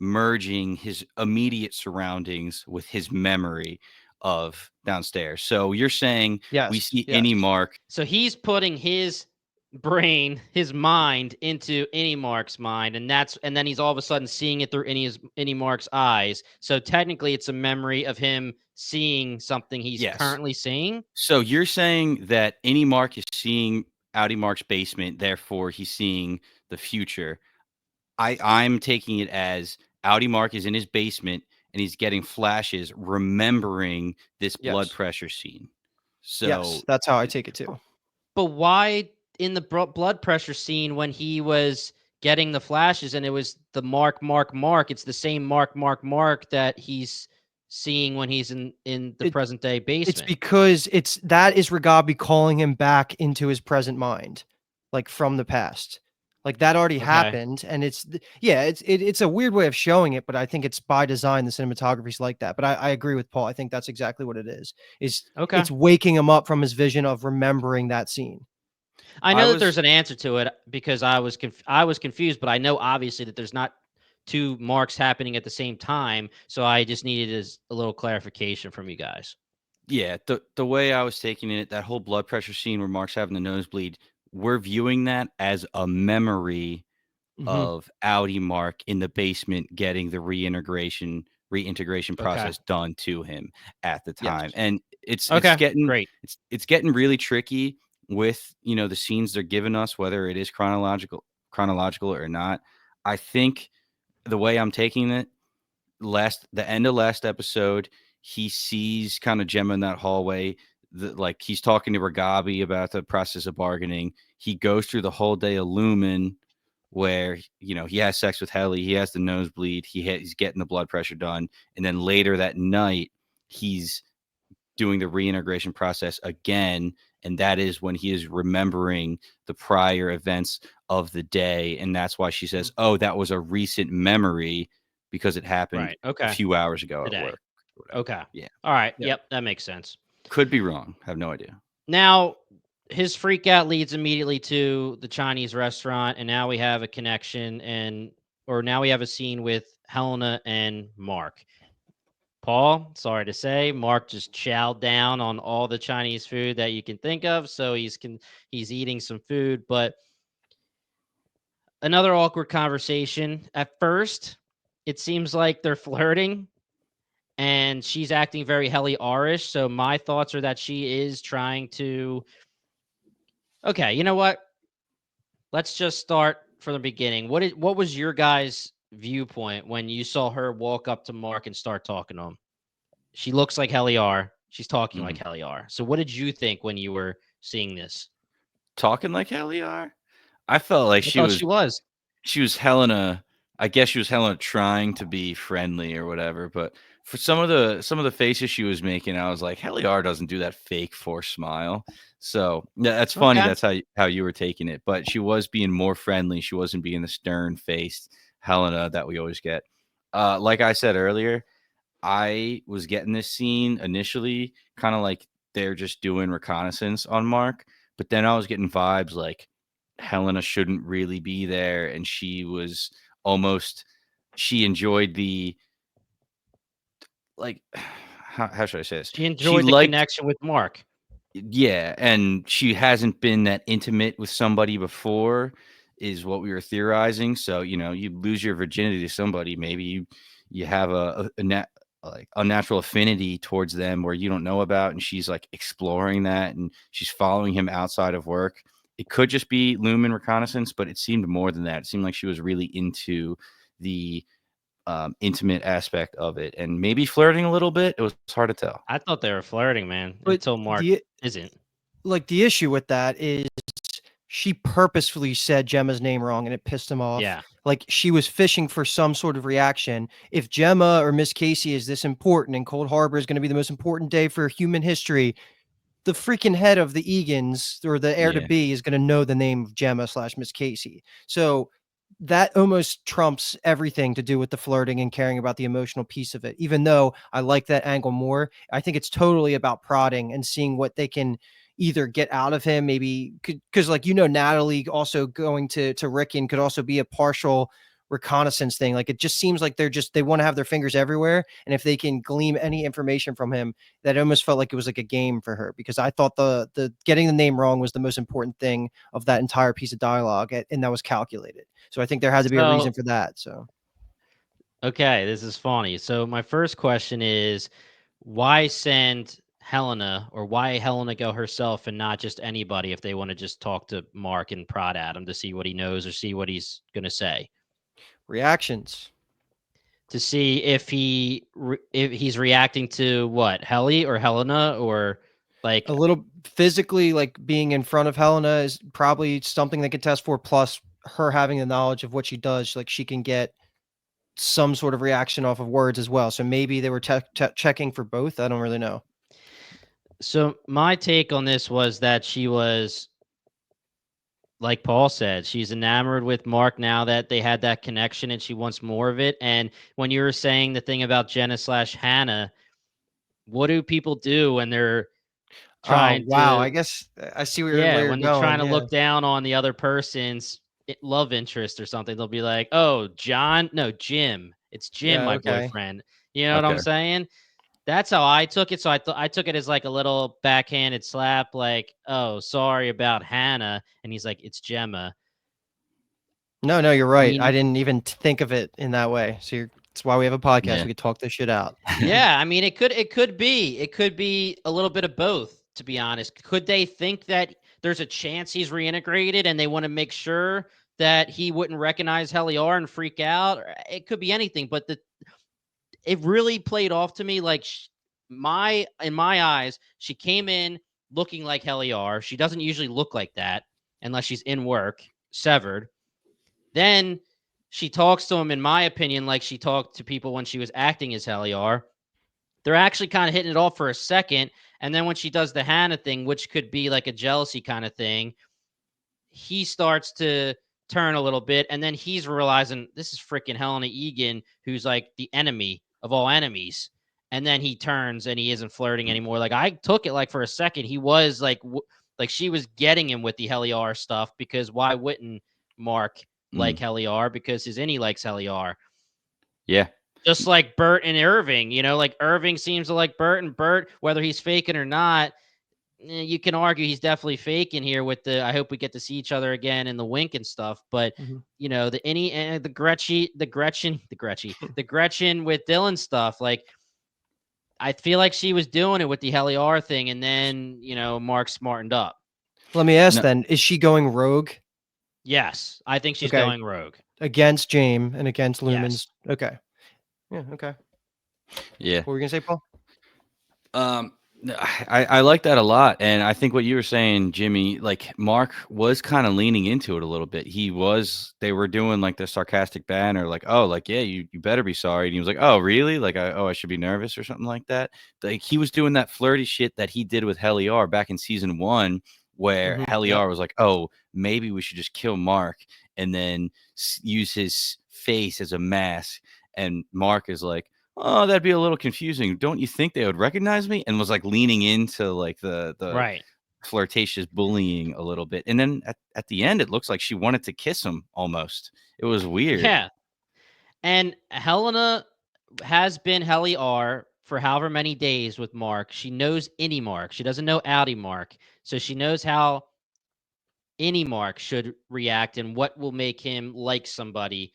[SPEAKER 3] merging his immediate surroundings with his memory of downstairs. So you're saying we
[SPEAKER 2] Yes.
[SPEAKER 3] see
[SPEAKER 2] Yes.
[SPEAKER 3] Innie Mark.
[SPEAKER 1] So he's putting his brain, his mind, into Innie Mark's mind, and then he's all of a sudden seeing it through Innie Mark's eyes. So technically, it's a memory of him seeing something he's
[SPEAKER 3] Yes.
[SPEAKER 1] currently seeing.
[SPEAKER 3] So you're saying that Innie Mark is seeing Outtie Mark's basement, therefore he's seeing the future. I'm taking it as Outtie Mark is in his basement and he's getting flashes, remembering this blood
[SPEAKER 2] Yes.
[SPEAKER 3] pressure scene. So
[SPEAKER 2] Yes, that's how I take it too.
[SPEAKER 1] But why in the blood pressure scene, when he was getting the flashes and it was the Mark, Mark, Mark, it's the same Mark, Mark, Mark that he's seeing when he's in the present day basement?
[SPEAKER 2] It's because that is Ragabi calling him back into his present mind, like from the past. Like that already happened, and it's a weird way of showing it, but I think it's by design. The cinematography's like that. But I agree with Paul. I think that's exactly what it is. It's waking him up from his vision of remembering that scene.
[SPEAKER 1] I know that there's an answer to it, because I was confused, but I know obviously that there's not two Marks happening at the same time. So I just needed a little clarification from you guys.
[SPEAKER 3] Yeah, the way I was taking it, that whole blood pressure scene where Mark's having the nosebleed, we're viewing that as a memory of Outtie Mark in the basement getting the reintegration process done to him at the time. Yes. And it's getting
[SPEAKER 1] great.
[SPEAKER 3] It's getting really tricky with, the scenes they're giving us, whether it is chronological or not. I think the way I'm taking it, the end of last episode, he sees kind of Gemma in that hallway. Like he's talking to Ragabi about the process of bargaining. He goes through the whole day of Lumen, where he has sex with Helly, he has the nosebleed, he's getting the blood pressure done, and then later that night he's doing the reintegration process again, and that is when he is remembering the prior events of the day, and that's why she says, "Oh, that was a recent memory because it happened a few hours ago
[SPEAKER 1] today.
[SPEAKER 3] At work."
[SPEAKER 1] Okay.
[SPEAKER 3] Yeah.
[SPEAKER 1] All right. Yep, that makes sense.
[SPEAKER 3] Could be wrong. Have no idea.
[SPEAKER 1] Now, his freak out leads immediately to the Chinese restaurant, and now we have a connection or now we have a scene with Helena and Mark. Paul, sorry to say, Mark just chowed down on all the Chinese food that you can think of, so he's eating some food, but another awkward conversation. At first, it seems like they're flirting, and she's acting very Helly R-ish, so my thoughts are that she is trying to. Okay, you know what? Let's just start from the beginning. What was your guys' viewpoint when you saw her walk up to Mark and start talking to him? She looks like Helly R. She's talking like Helly R. So what did you think when you were seeing this?
[SPEAKER 3] Talking like Helly R? I felt like
[SPEAKER 1] I thought she was.
[SPEAKER 3] she was Helena. I guess she was Helena trying to be friendly or whatever, but for some of the faces she was making, I was like, Helly R doesn't do that fake forced smile. So yeah, that's funny.
[SPEAKER 1] Okay.
[SPEAKER 3] That's how you were taking it. But she was being more friendly. She wasn't being the stern faced Helena that we always get. Like I said earlier, I was getting this scene initially kind of like they're just doing reconnaissance on Mark, but then I was getting vibes like Helena shouldn't really be there, and she was almost she enjoyed the like how should I say this?
[SPEAKER 1] She
[SPEAKER 3] She
[SPEAKER 1] enjoyed the
[SPEAKER 3] liked
[SPEAKER 1] connection with Mark.
[SPEAKER 3] yeah, and she hasn't been that intimate with somebody before, is what we were theorizing. So, you lose your virginity to somebody, maybe you have like unnatural affinity towards them where you don't know about, and she's like exploring that, and she's following him outside of work. It could just be Lumen reconnaissance, but it seemed more than that. It seemed like she was really into the intimate aspect of it, and maybe flirting a little bit. It was hard to tell.
[SPEAKER 1] I thought they were flirting, man,
[SPEAKER 2] But
[SPEAKER 1] until Mark
[SPEAKER 2] the
[SPEAKER 1] isn't.
[SPEAKER 2] the issue with that is she purposefully said Gemma's name wrong and it pissed him off.
[SPEAKER 1] Yeah.
[SPEAKER 2] Like she was fishing for some sort of reaction. If Gemma or Miss Casey is this important and Cold Harbor is going to be the most important day for human history, the freaking head of the Egans or the heir to
[SPEAKER 3] Yeah.
[SPEAKER 2] be is going to know the name of Gemma / Miss Casey. So that almost trumps everything to do with the flirting and caring about the emotional piece of it. Even though I like that angle more, I think it's totally about prodding and seeing what they can either get out of him, maybe because like Natalie also going to Rickon could also be a partial reconnaissance thing. Like it just seems like they want to have their fingers everywhere, and if they can glean any information from him, that almost felt like it was like a game for her, because I thought the getting the name wrong was the most important thing of that entire piece of dialogue, and that was calculated. So I think there had to be a reason for that. So
[SPEAKER 1] okay, this is funny. So my first question is, why send Helena, or why Helena go herself and not just anybody if they want to just talk to Mark and prod at him to see what he knows or see what he's going to say?
[SPEAKER 2] reactions.
[SPEAKER 1] To see if if he's reacting to what, Helly or Helena, or like
[SPEAKER 2] A little physically, like being in front of Helena is probably something they could test for, plus her having the knowledge of what she does, like she can get some sort of reaction off of words as well. So maybe they were checking for both. I don't really know.
[SPEAKER 1] So my take on this was that she was, like Paul said, she's enamored with Mark now that they had that connection, and she wants more of it. And when you were saying the thing about Jenna / Hannah, what do people do when they're
[SPEAKER 2] Oh,
[SPEAKER 1] trying
[SPEAKER 2] wow.
[SPEAKER 1] to,
[SPEAKER 2] I guess I see where
[SPEAKER 1] yeah,
[SPEAKER 2] you're
[SPEAKER 1] when they're trying
[SPEAKER 2] going.
[SPEAKER 1] to
[SPEAKER 2] Yeah.
[SPEAKER 1] look down on the other person's love interest or something, they'll be like, "Oh, John, no, Jim. It's Jim,
[SPEAKER 2] Yeah.
[SPEAKER 1] my
[SPEAKER 2] Okay.
[SPEAKER 1] boyfriend." You know what I'm
[SPEAKER 3] Okay.
[SPEAKER 1] saying? That's how I took it. So I took it as like a little backhanded slap, like, "Oh, sorry about Hannah," and he's like, "It's Gemma."
[SPEAKER 2] No, you're
[SPEAKER 1] I
[SPEAKER 2] right. I
[SPEAKER 1] mean,
[SPEAKER 2] didn't even think of it in that way. So that's why we have a podcast.
[SPEAKER 3] Yeah.
[SPEAKER 2] We could talk this shit out.
[SPEAKER 1] yeah, I mean, it could be a little bit of both, to be honest. Could they think that there's a chance he's reintegrated and they want to make sure that he wouldn't recognize Helly R and freak out? It could be anything, but it really played off to me like in my eyes, she came in looking like Helly R. She doesn't usually look like that unless she's in work, severed. Then she talks to him, in my opinion, like she talked to people when she was acting as Helly R. They're actually kind of hitting it off for a second. And then when she does the Hannah thing, which could be like a jealousy kind of thing, he starts to turn a little bit. And then he's realizing this is freaking Helena Egan, who's like the enemy of all enemies. And then he turns and he isn't flirting anymore. Like I took it like for a second, he was like Like she was getting him with the Helly R stuff because why wouldn't Mark like Helly R? Because his Innie likes Helly R.
[SPEAKER 3] Yeah.
[SPEAKER 1] Just like Bert and Irving, like Irving seems to like Bert, and Bert, whether he's faking or not, you can argue he's definitely faking here with the I hope we get to see each other again in the wink and stuff. But the Innie and the Gretchen with Dylan stuff, like I feel like she was doing it with the Helly R thing, and then Mark smartened up.
[SPEAKER 2] Let me ask then: is she going rogue?
[SPEAKER 1] Yes, I think she's going rogue
[SPEAKER 2] against James and against Lumens.
[SPEAKER 1] Yes.
[SPEAKER 2] Okay. Yeah. Okay.
[SPEAKER 3] Yeah.
[SPEAKER 2] What were you gonna say, Paul?
[SPEAKER 3] I like that a lot. And I think what you were saying, Jimmy, like Mark was kind of leaning into it a little bit. They were doing like the sarcastic banner, like, oh, like, yeah, you better be sorry. And he was like, oh, really? Like, I should be nervous or something like that. Like he was doing that flirty shit that he did with Helly R back in season 1, where Helly R was like, oh, maybe we should just kill Mark and then use his face as a mask. And Mark is like, oh, that'd be a little confusing. Don't you think they would recognize me? And was like leaning into like the
[SPEAKER 1] right
[SPEAKER 3] flirtatious bullying a little bit. And then at the end, it looks like she wanted to kiss him almost. It was weird.
[SPEAKER 1] Yeah. And Helena has been Helly R for however many days with Mark. She knows Innie Mark. She doesn't know Outtie Mark. So she knows how Innie Mark should react and what will make him like somebody.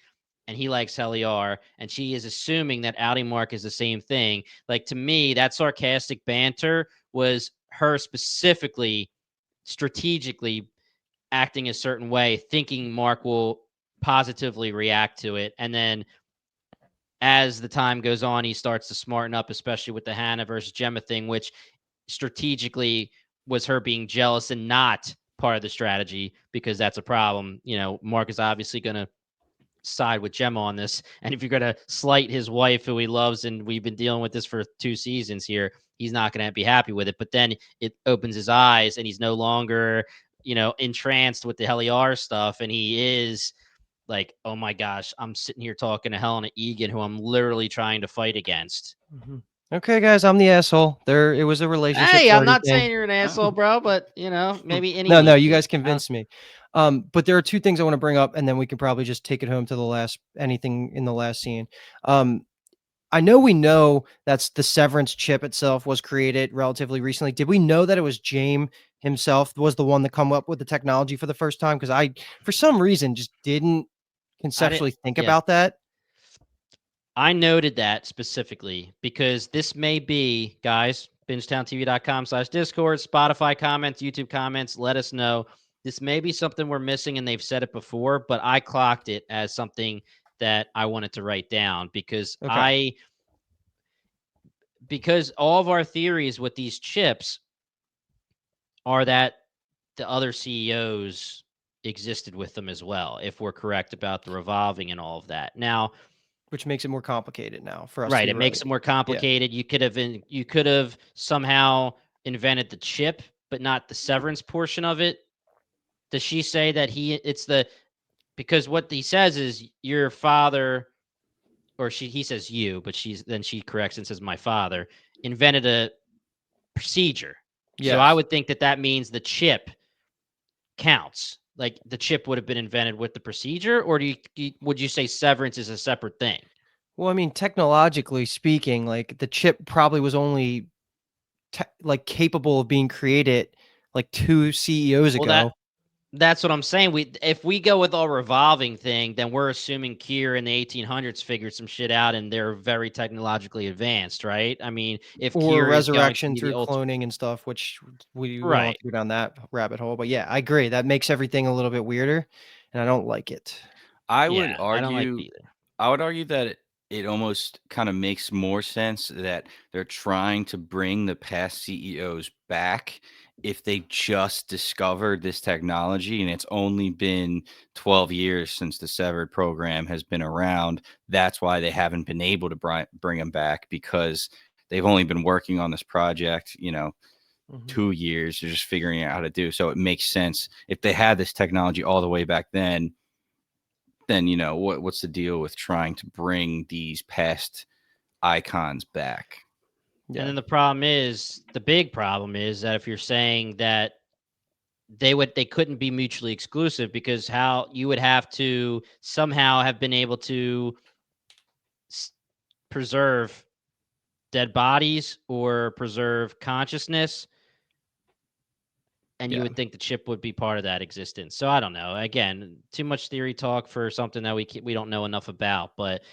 [SPEAKER 1] And he likes Helly R, and she is assuming that Outtie Mark is the same thing. Like, to me, that sarcastic banter was her specifically, strategically acting a certain way, thinking Mark will positively react to it. And then as the time goes on, he starts to smarten up, especially with the Hannah versus Gemma thing, which strategically was her being jealous and not part of the strategy, because that's a problem. Mark is obviously going to side with Gemma on this. And if you're going to slight his wife, who he loves, and we've been dealing with this for 2 seasons here, he's not going to be happy with it. But then it opens his eyes, and he's no longer, entranced with the Helly R stuff. And he is like, oh my gosh, I'm sitting here talking to Helena Egan, who I'm literally trying to fight against.
[SPEAKER 2] Okay, guys, I'm the asshole. It was a relationship.
[SPEAKER 1] Hey, I'm not saying you're an asshole, bro, but maybe any.
[SPEAKER 2] No, you guys convinced me. But there are 2 things I want to bring up, and then we can probably just take it home to anything in the last scene. I know we know that's the Severance chip itself was created relatively recently. Did we know that it was James himself was the one that come up with the technology for the first time? Because I, for some reason, just didn't conceptually think about that.
[SPEAKER 1] I noted that specifically because this may be, guys, bingetowntv.com/Discord, Spotify comments, YouTube comments. Let us know. This may be something we're missing, and they've said it before, but I clocked it as something that I wanted to write down because because all of our theories with these chips are that the other CEOs existed with them as well, if we're correct about the revolving and all of that. Now,
[SPEAKER 2] which makes it more complicated now for us.
[SPEAKER 1] Right, it makes it more complicated. Yeah. You could have somehow invented the chip, but not the Severance portion of it. Does she say that because what he says is your father, or he says you, but she corrects and says my father invented a procedure. Yes. So I would think that means the chip counts. Like the chip would have been invented with the procedure, or would you say Severance is a separate thing?
[SPEAKER 2] Well, I mean, technologically speaking, like the chip probably was only capable of being created like 2 CEOs ago.
[SPEAKER 1] That's what I'm saying. If we go with our revolving thing, then we're assuming Kier in the 1800s figured some shit out, and they're very technologically advanced, right? I mean, if Kier
[SPEAKER 2] resurrection through cloning and stuff, which we don't have to go down that rabbit hole. But yeah, I agree. That makes everything a little bit weirder, and I don't like it.
[SPEAKER 3] I would argue that it almost kind of makes more sense that they're trying to bring the past CEOs back if they just discovered this technology, and it's only been 12 years since the Severed program has been around. That's why they haven't been able to bring them back, because they've only been working on this project, 2 years. They're just figuring out how to do. So it makes sense if they had this technology all the way back then what's the deal with trying to bring these past icons back?
[SPEAKER 1] Yeah. And then the big problem is that if you're saying that they couldn't be mutually exclusive, because how you would have to somehow have been able to preserve dead bodies or preserve consciousness, and you
[SPEAKER 2] Yeah.
[SPEAKER 1] would think the chip would be part of that existence. So I don't know. Again, too much theory talk for something that we don't know enough about. But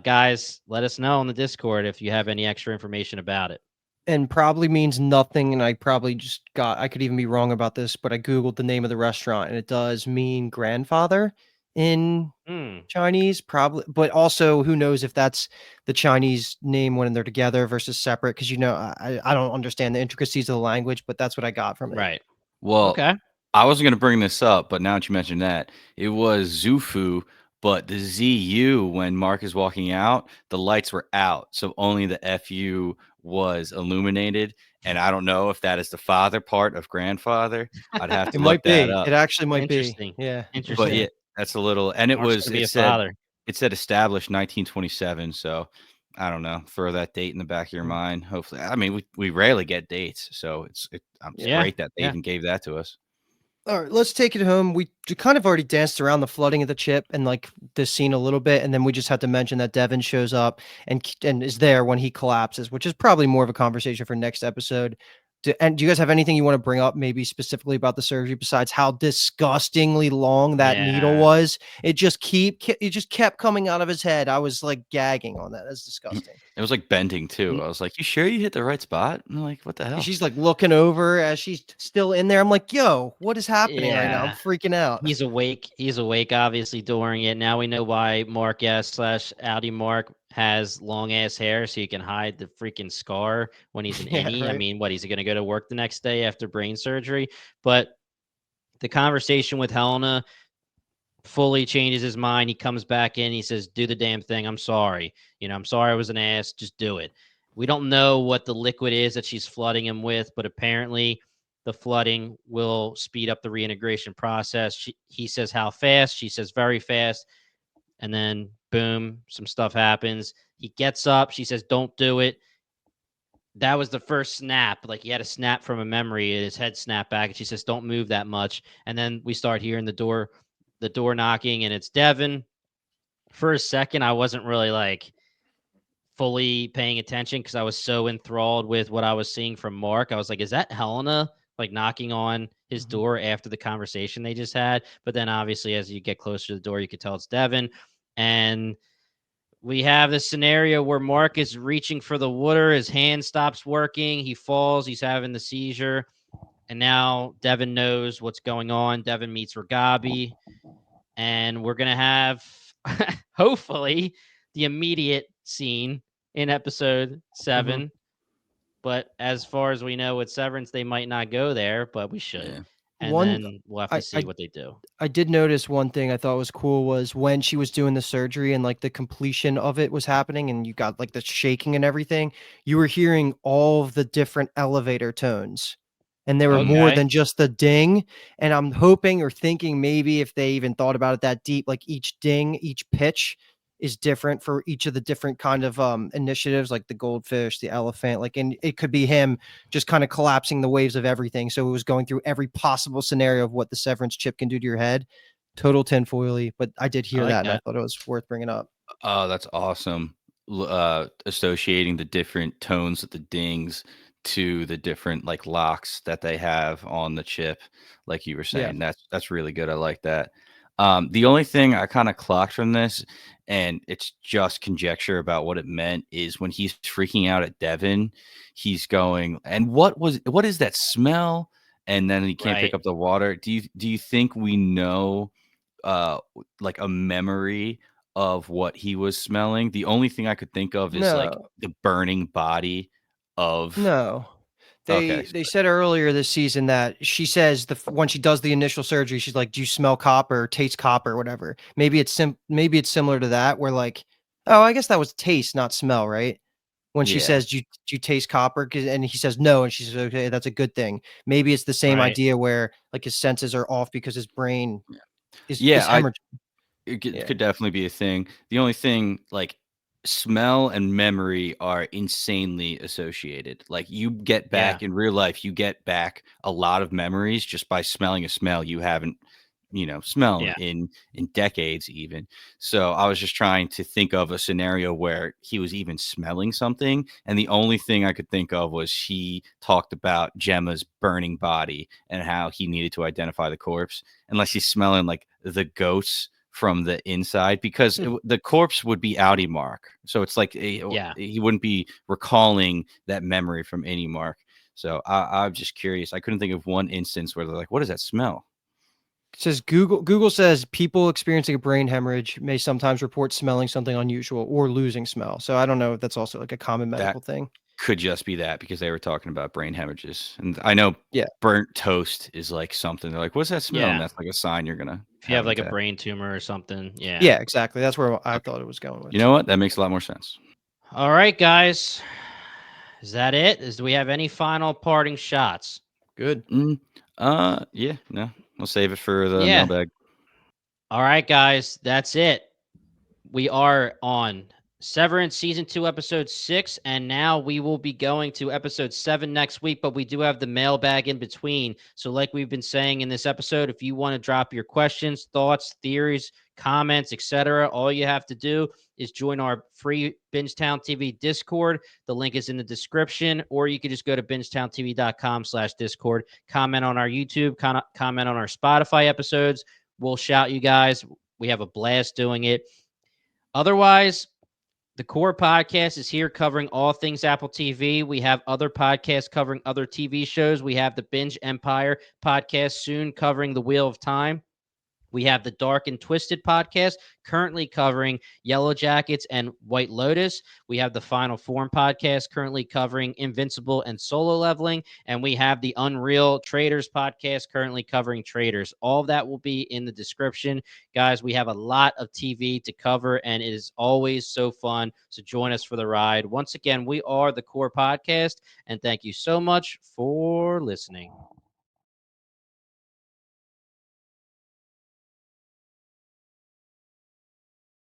[SPEAKER 1] guys, let us know on the Discord if you have any extra information about it.
[SPEAKER 2] And probably means nothing. And I probably I could even be wrong about this, but I Googled the name of the restaurant and it does mean grandfather in Chinese, probably. But also, who knows if that's the Chinese name when they're together versus separate? Because, I don't understand the intricacies of the language, but that's what I got from it.
[SPEAKER 1] Right.
[SPEAKER 3] Well,
[SPEAKER 1] Okay.
[SPEAKER 3] I wasn't going to bring this up, but now that you mentioned that, it was Zufu, but the ZU, when Mark is walking out, the lights were out. So only the FU was illuminated. And I don't know if that is the father part of grandfather. I'd have
[SPEAKER 2] It
[SPEAKER 3] to look
[SPEAKER 2] might
[SPEAKER 3] that
[SPEAKER 2] be.
[SPEAKER 3] up.
[SPEAKER 2] It actually might be.
[SPEAKER 1] Interesting.
[SPEAKER 2] Yeah.
[SPEAKER 3] But
[SPEAKER 1] Interesting.
[SPEAKER 3] yeah, that's a little, and
[SPEAKER 1] Mark's gonna be a
[SPEAKER 3] it said,
[SPEAKER 1] father.
[SPEAKER 3] established 1927. So I don't know. Throw that date in the back of your mind. Hopefully, I mean, we rarely get dates, so it's
[SPEAKER 1] Yeah.
[SPEAKER 3] great that they
[SPEAKER 1] Yeah.
[SPEAKER 3] even gave that to us.
[SPEAKER 2] All right, let's take it home. We kind of already danced around the flooding of the chip and like this scene a little bit, and then we just had to mention that Devin shows up and is there when he collapses, which is probably more of a conversation for next episode. And do you guys have anything you want to bring up, maybe specifically about the surgery, besides how disgustingly long that needle
[SPEAKER 1] Yeah.
[SPEAKER 2] was? It just kept coming out of his head. I was like gagging on that. That's disgusting.
[SPEAKER 3] It was like bending too. I was like, "You sure you hit the right spot?" And I'm like, "What the hell?"
[SPEAKER 2] She's like looking over as she's still in there. I'm like, yo, what is happening right now? I'm
[SPEAKER 1] Yeah.
[SPEAKER 2] freaking out.
[SPEAKER 1] He's awake. He's awake, obviously, during it. Now we know why Mark S slash Audi Mark has long ass hair, so you can hide the freaking scar when he's an
[SPEAKER 2] Yeah,
[SPEAKER 1] innie. I
[SPEAKER 2] right.
[SPEAKER 1] mean, what, he's going to go to work the next day after brain surgery? But the conversation with Helena fully changes his mind. He comes back in. He says, "Do the damn thing. I'm sorry. I'm sorry I was an ass. Just do it." We don't know what the liquid is that she's flooding him with, but apparently the flooding will speed up the reintegration process. He says how fast. She says very fast. And then, boom, some stuff happens. He gets up. She says, "Don't do it." That was the first snap. Like, he had a snap from a memory, and his head snapped back. And she says, "Don't move that much." And then we start hearing the door knocking, and it's Devin. For a second, I wasn't really like fully paying attention because I was so enthralled with what I was seeing from Mark. I was like, is that Helena like knocking on his door after the conversation they just had? But then obviously, as you get closer to the door, you could tell it's Devin. And we have this scenario where Mark is reaching for the water. His hand stops working. He falls. He's having the seizure. And now Devin knows what's going on. Devin meets Ragabi. And we're going to have, hopefully, the immediate scene in episode 7. But as far as we know with Severance, they might not go there, but we should.
[SPEAKER 3] Yeah.
[SPEAKER 1] And
[SPEAKER 2] One,
[SPEAKER 1] then we'll have
[SPEAKER 2] I,
[SPEAKER 1] to see
[SPEAKER 2] I
[SPEAKER 1] what they do.
[SPEAKER 2] I did notice one thing I thought was cool was when she was doing the surgery and like the completion of it was happening and you got like the shaking and everything, you were hearing all of the different elevator tones. And there were more
[SPEAKER 1] Okay.
[SPEAKER 2] than just the ding. And I'm hoping or thinking maybe if they even thought about it that deep, like each ding, each pitch is different for each of the different kind of initiatives, like the goldfish, the elephant, like, and it could be him just kind of collapsing the waves of everything. So it was going through every possible scenario of what the severance chip can do to your head. Total tinfoily, but I did
[SPEAKER 1] I
[SPEAKER 2] hear
[SPEAKER 1] like
[SPEAKER 2] that and I
[SPEAKER 1] that.
[SPEAKER 2] thought it was worth bringing up.
[SPEAKER 3] Oh, that's awesome. Associating the different tones of the dings to the different like locks that they have on the chip, like you were
[SPEAKER 2] Yeah.
[SPEAKER 3] saying. That's really good. I like that. The only thing I kind of clocked from this, and it's just conjecture about what it meant, is when he's freaking out at Devin, he's going, and what is that smell? And then he can't pick
[SPEAKER 1] Right.
[SPEAKER 3] up the water. Do you think we know like a memory of what he was smelling? The only thing I could think of is like
[SPEAKER 2] No,
[SPEAKER 3] the burning body of
[SPEAKER 2] no.
[SPEAKER 3] okay.
[SPEAKER 2] They said earlier this season that she says when she does the initial surgery, she's like, "Do you smell copper, taste copper, whatever?" Maybe it's similar to that, where like, oh, I guess that was taste, not smell, right? When she
[SPEAKER 3] Yeah.
[SPEAKER 2] says, do you taste copper?" And he says no, and she says, "Okay, that's a good thing." Maybe it's the same
[SPEAKER 1] Right.
[SPEAKER 2] idea where like his senses are off because his brain is
[SPEAKER 3] Yeah,
[SPEAKER 2] hemorrhaging.
[SPEAKER 3] it
[SPEAKER 2] Yeah.
[SPEAKER 3] could definitely be a thing. The only thing, like, smell and memory are insanely associated. Like you get back in real life, you get back a lot of memories just by smelling a smell you haven't, smelled
[SPEAKER 1] Yeah.
[SPEAKER 3] in decades even. So I was just trying to think of a scenario where he was even smelling something, and the only thing I could think of was he talked about Gemma's burning body and how he needed to identify the corpse, unless he's smelling like the ghosts from the inside, because the corpse would be Outtie Mark. So it's like
[SPEAKER 1] Yeah.
[SPEAKER 3] he wouldn't be recalling that memory from any Mark. So I'm just curious. I couldn't think of one instance where they're like, what does that smell?
[SPEAKER 2] It says Google says people experiencing a brain hemorrhage may sometimes report smelling something unusual or losing smell. So I don't know if that's also like a common
[SPEAKER 3] That
[SPEAKER 2] medical thing.
[SPEAKER 3] could just be that, because they were talking about brain hemorrhages. And I know
[SPEAKER 2] Yeah.
[SPEAKER 3] burnt toast is like something. They're like, what's that smell? And
[SPEAKER 1] Yeah.
[SPEAKER 3] that's like a sign you're going to
[SPEAKER 1] If you have
[SPEAKER 3] an
[SPEAKER 1] like a
[SPEAKER 3] attack.
[SPEAKER 1] brain tumor or something. Yeah.
[SPEAKER 2] Yeah, exactly. That's where I
[SPEAKER 3] Okay.
[SPEAKER 2] thought it was going with.
[SPEAKER 3] You know what? That makes a lot more sense.
[SPEAKER 1] All right, guys. Is that it? Do we have any final parting shots?
[SPEAKER 2] Good.
[SPEAKER 3] Yeah, no. We'll save it for the
[SPEAKER 1] Yeah.
[SPEAKER 3] mailbag.
[SPEAKER 1] All right, guys. That's it. We are on Severance season 2, episode 6, and now we will be going to episode 7 next week. But we do have the mailbag in between. So, like we've been saying in this episode, if you want to drop your questions, thoughts, theories, comments, etc., all you have to do is join our free Bingetown TV Discord. The link is in the description, or you can just go to bingetowntv.com/Discord. Comment on our YouTube, comment on our Spotify episodes. We'll shout you guys. We have a blast doing it. Otherwise, the core podcast is here covering all things Apple TV. We have other podcasts covering other TV shows. We have the Binge Empire podcast soon covering The Wheel of Time. We have the Dark and Twisted podcast currently covering Yellow Jackets and White Lotus. We have the Final Form podcast currently covering Invincible and Solo Leveling. And we have the Unreal Traders podcast currently covering Traders. All of that will be in the description. Guys, we have a lot of TV to cover, and it is always so fun. So join us for the ride. Once again, we are the Core Podcast, and thank you so much for listening.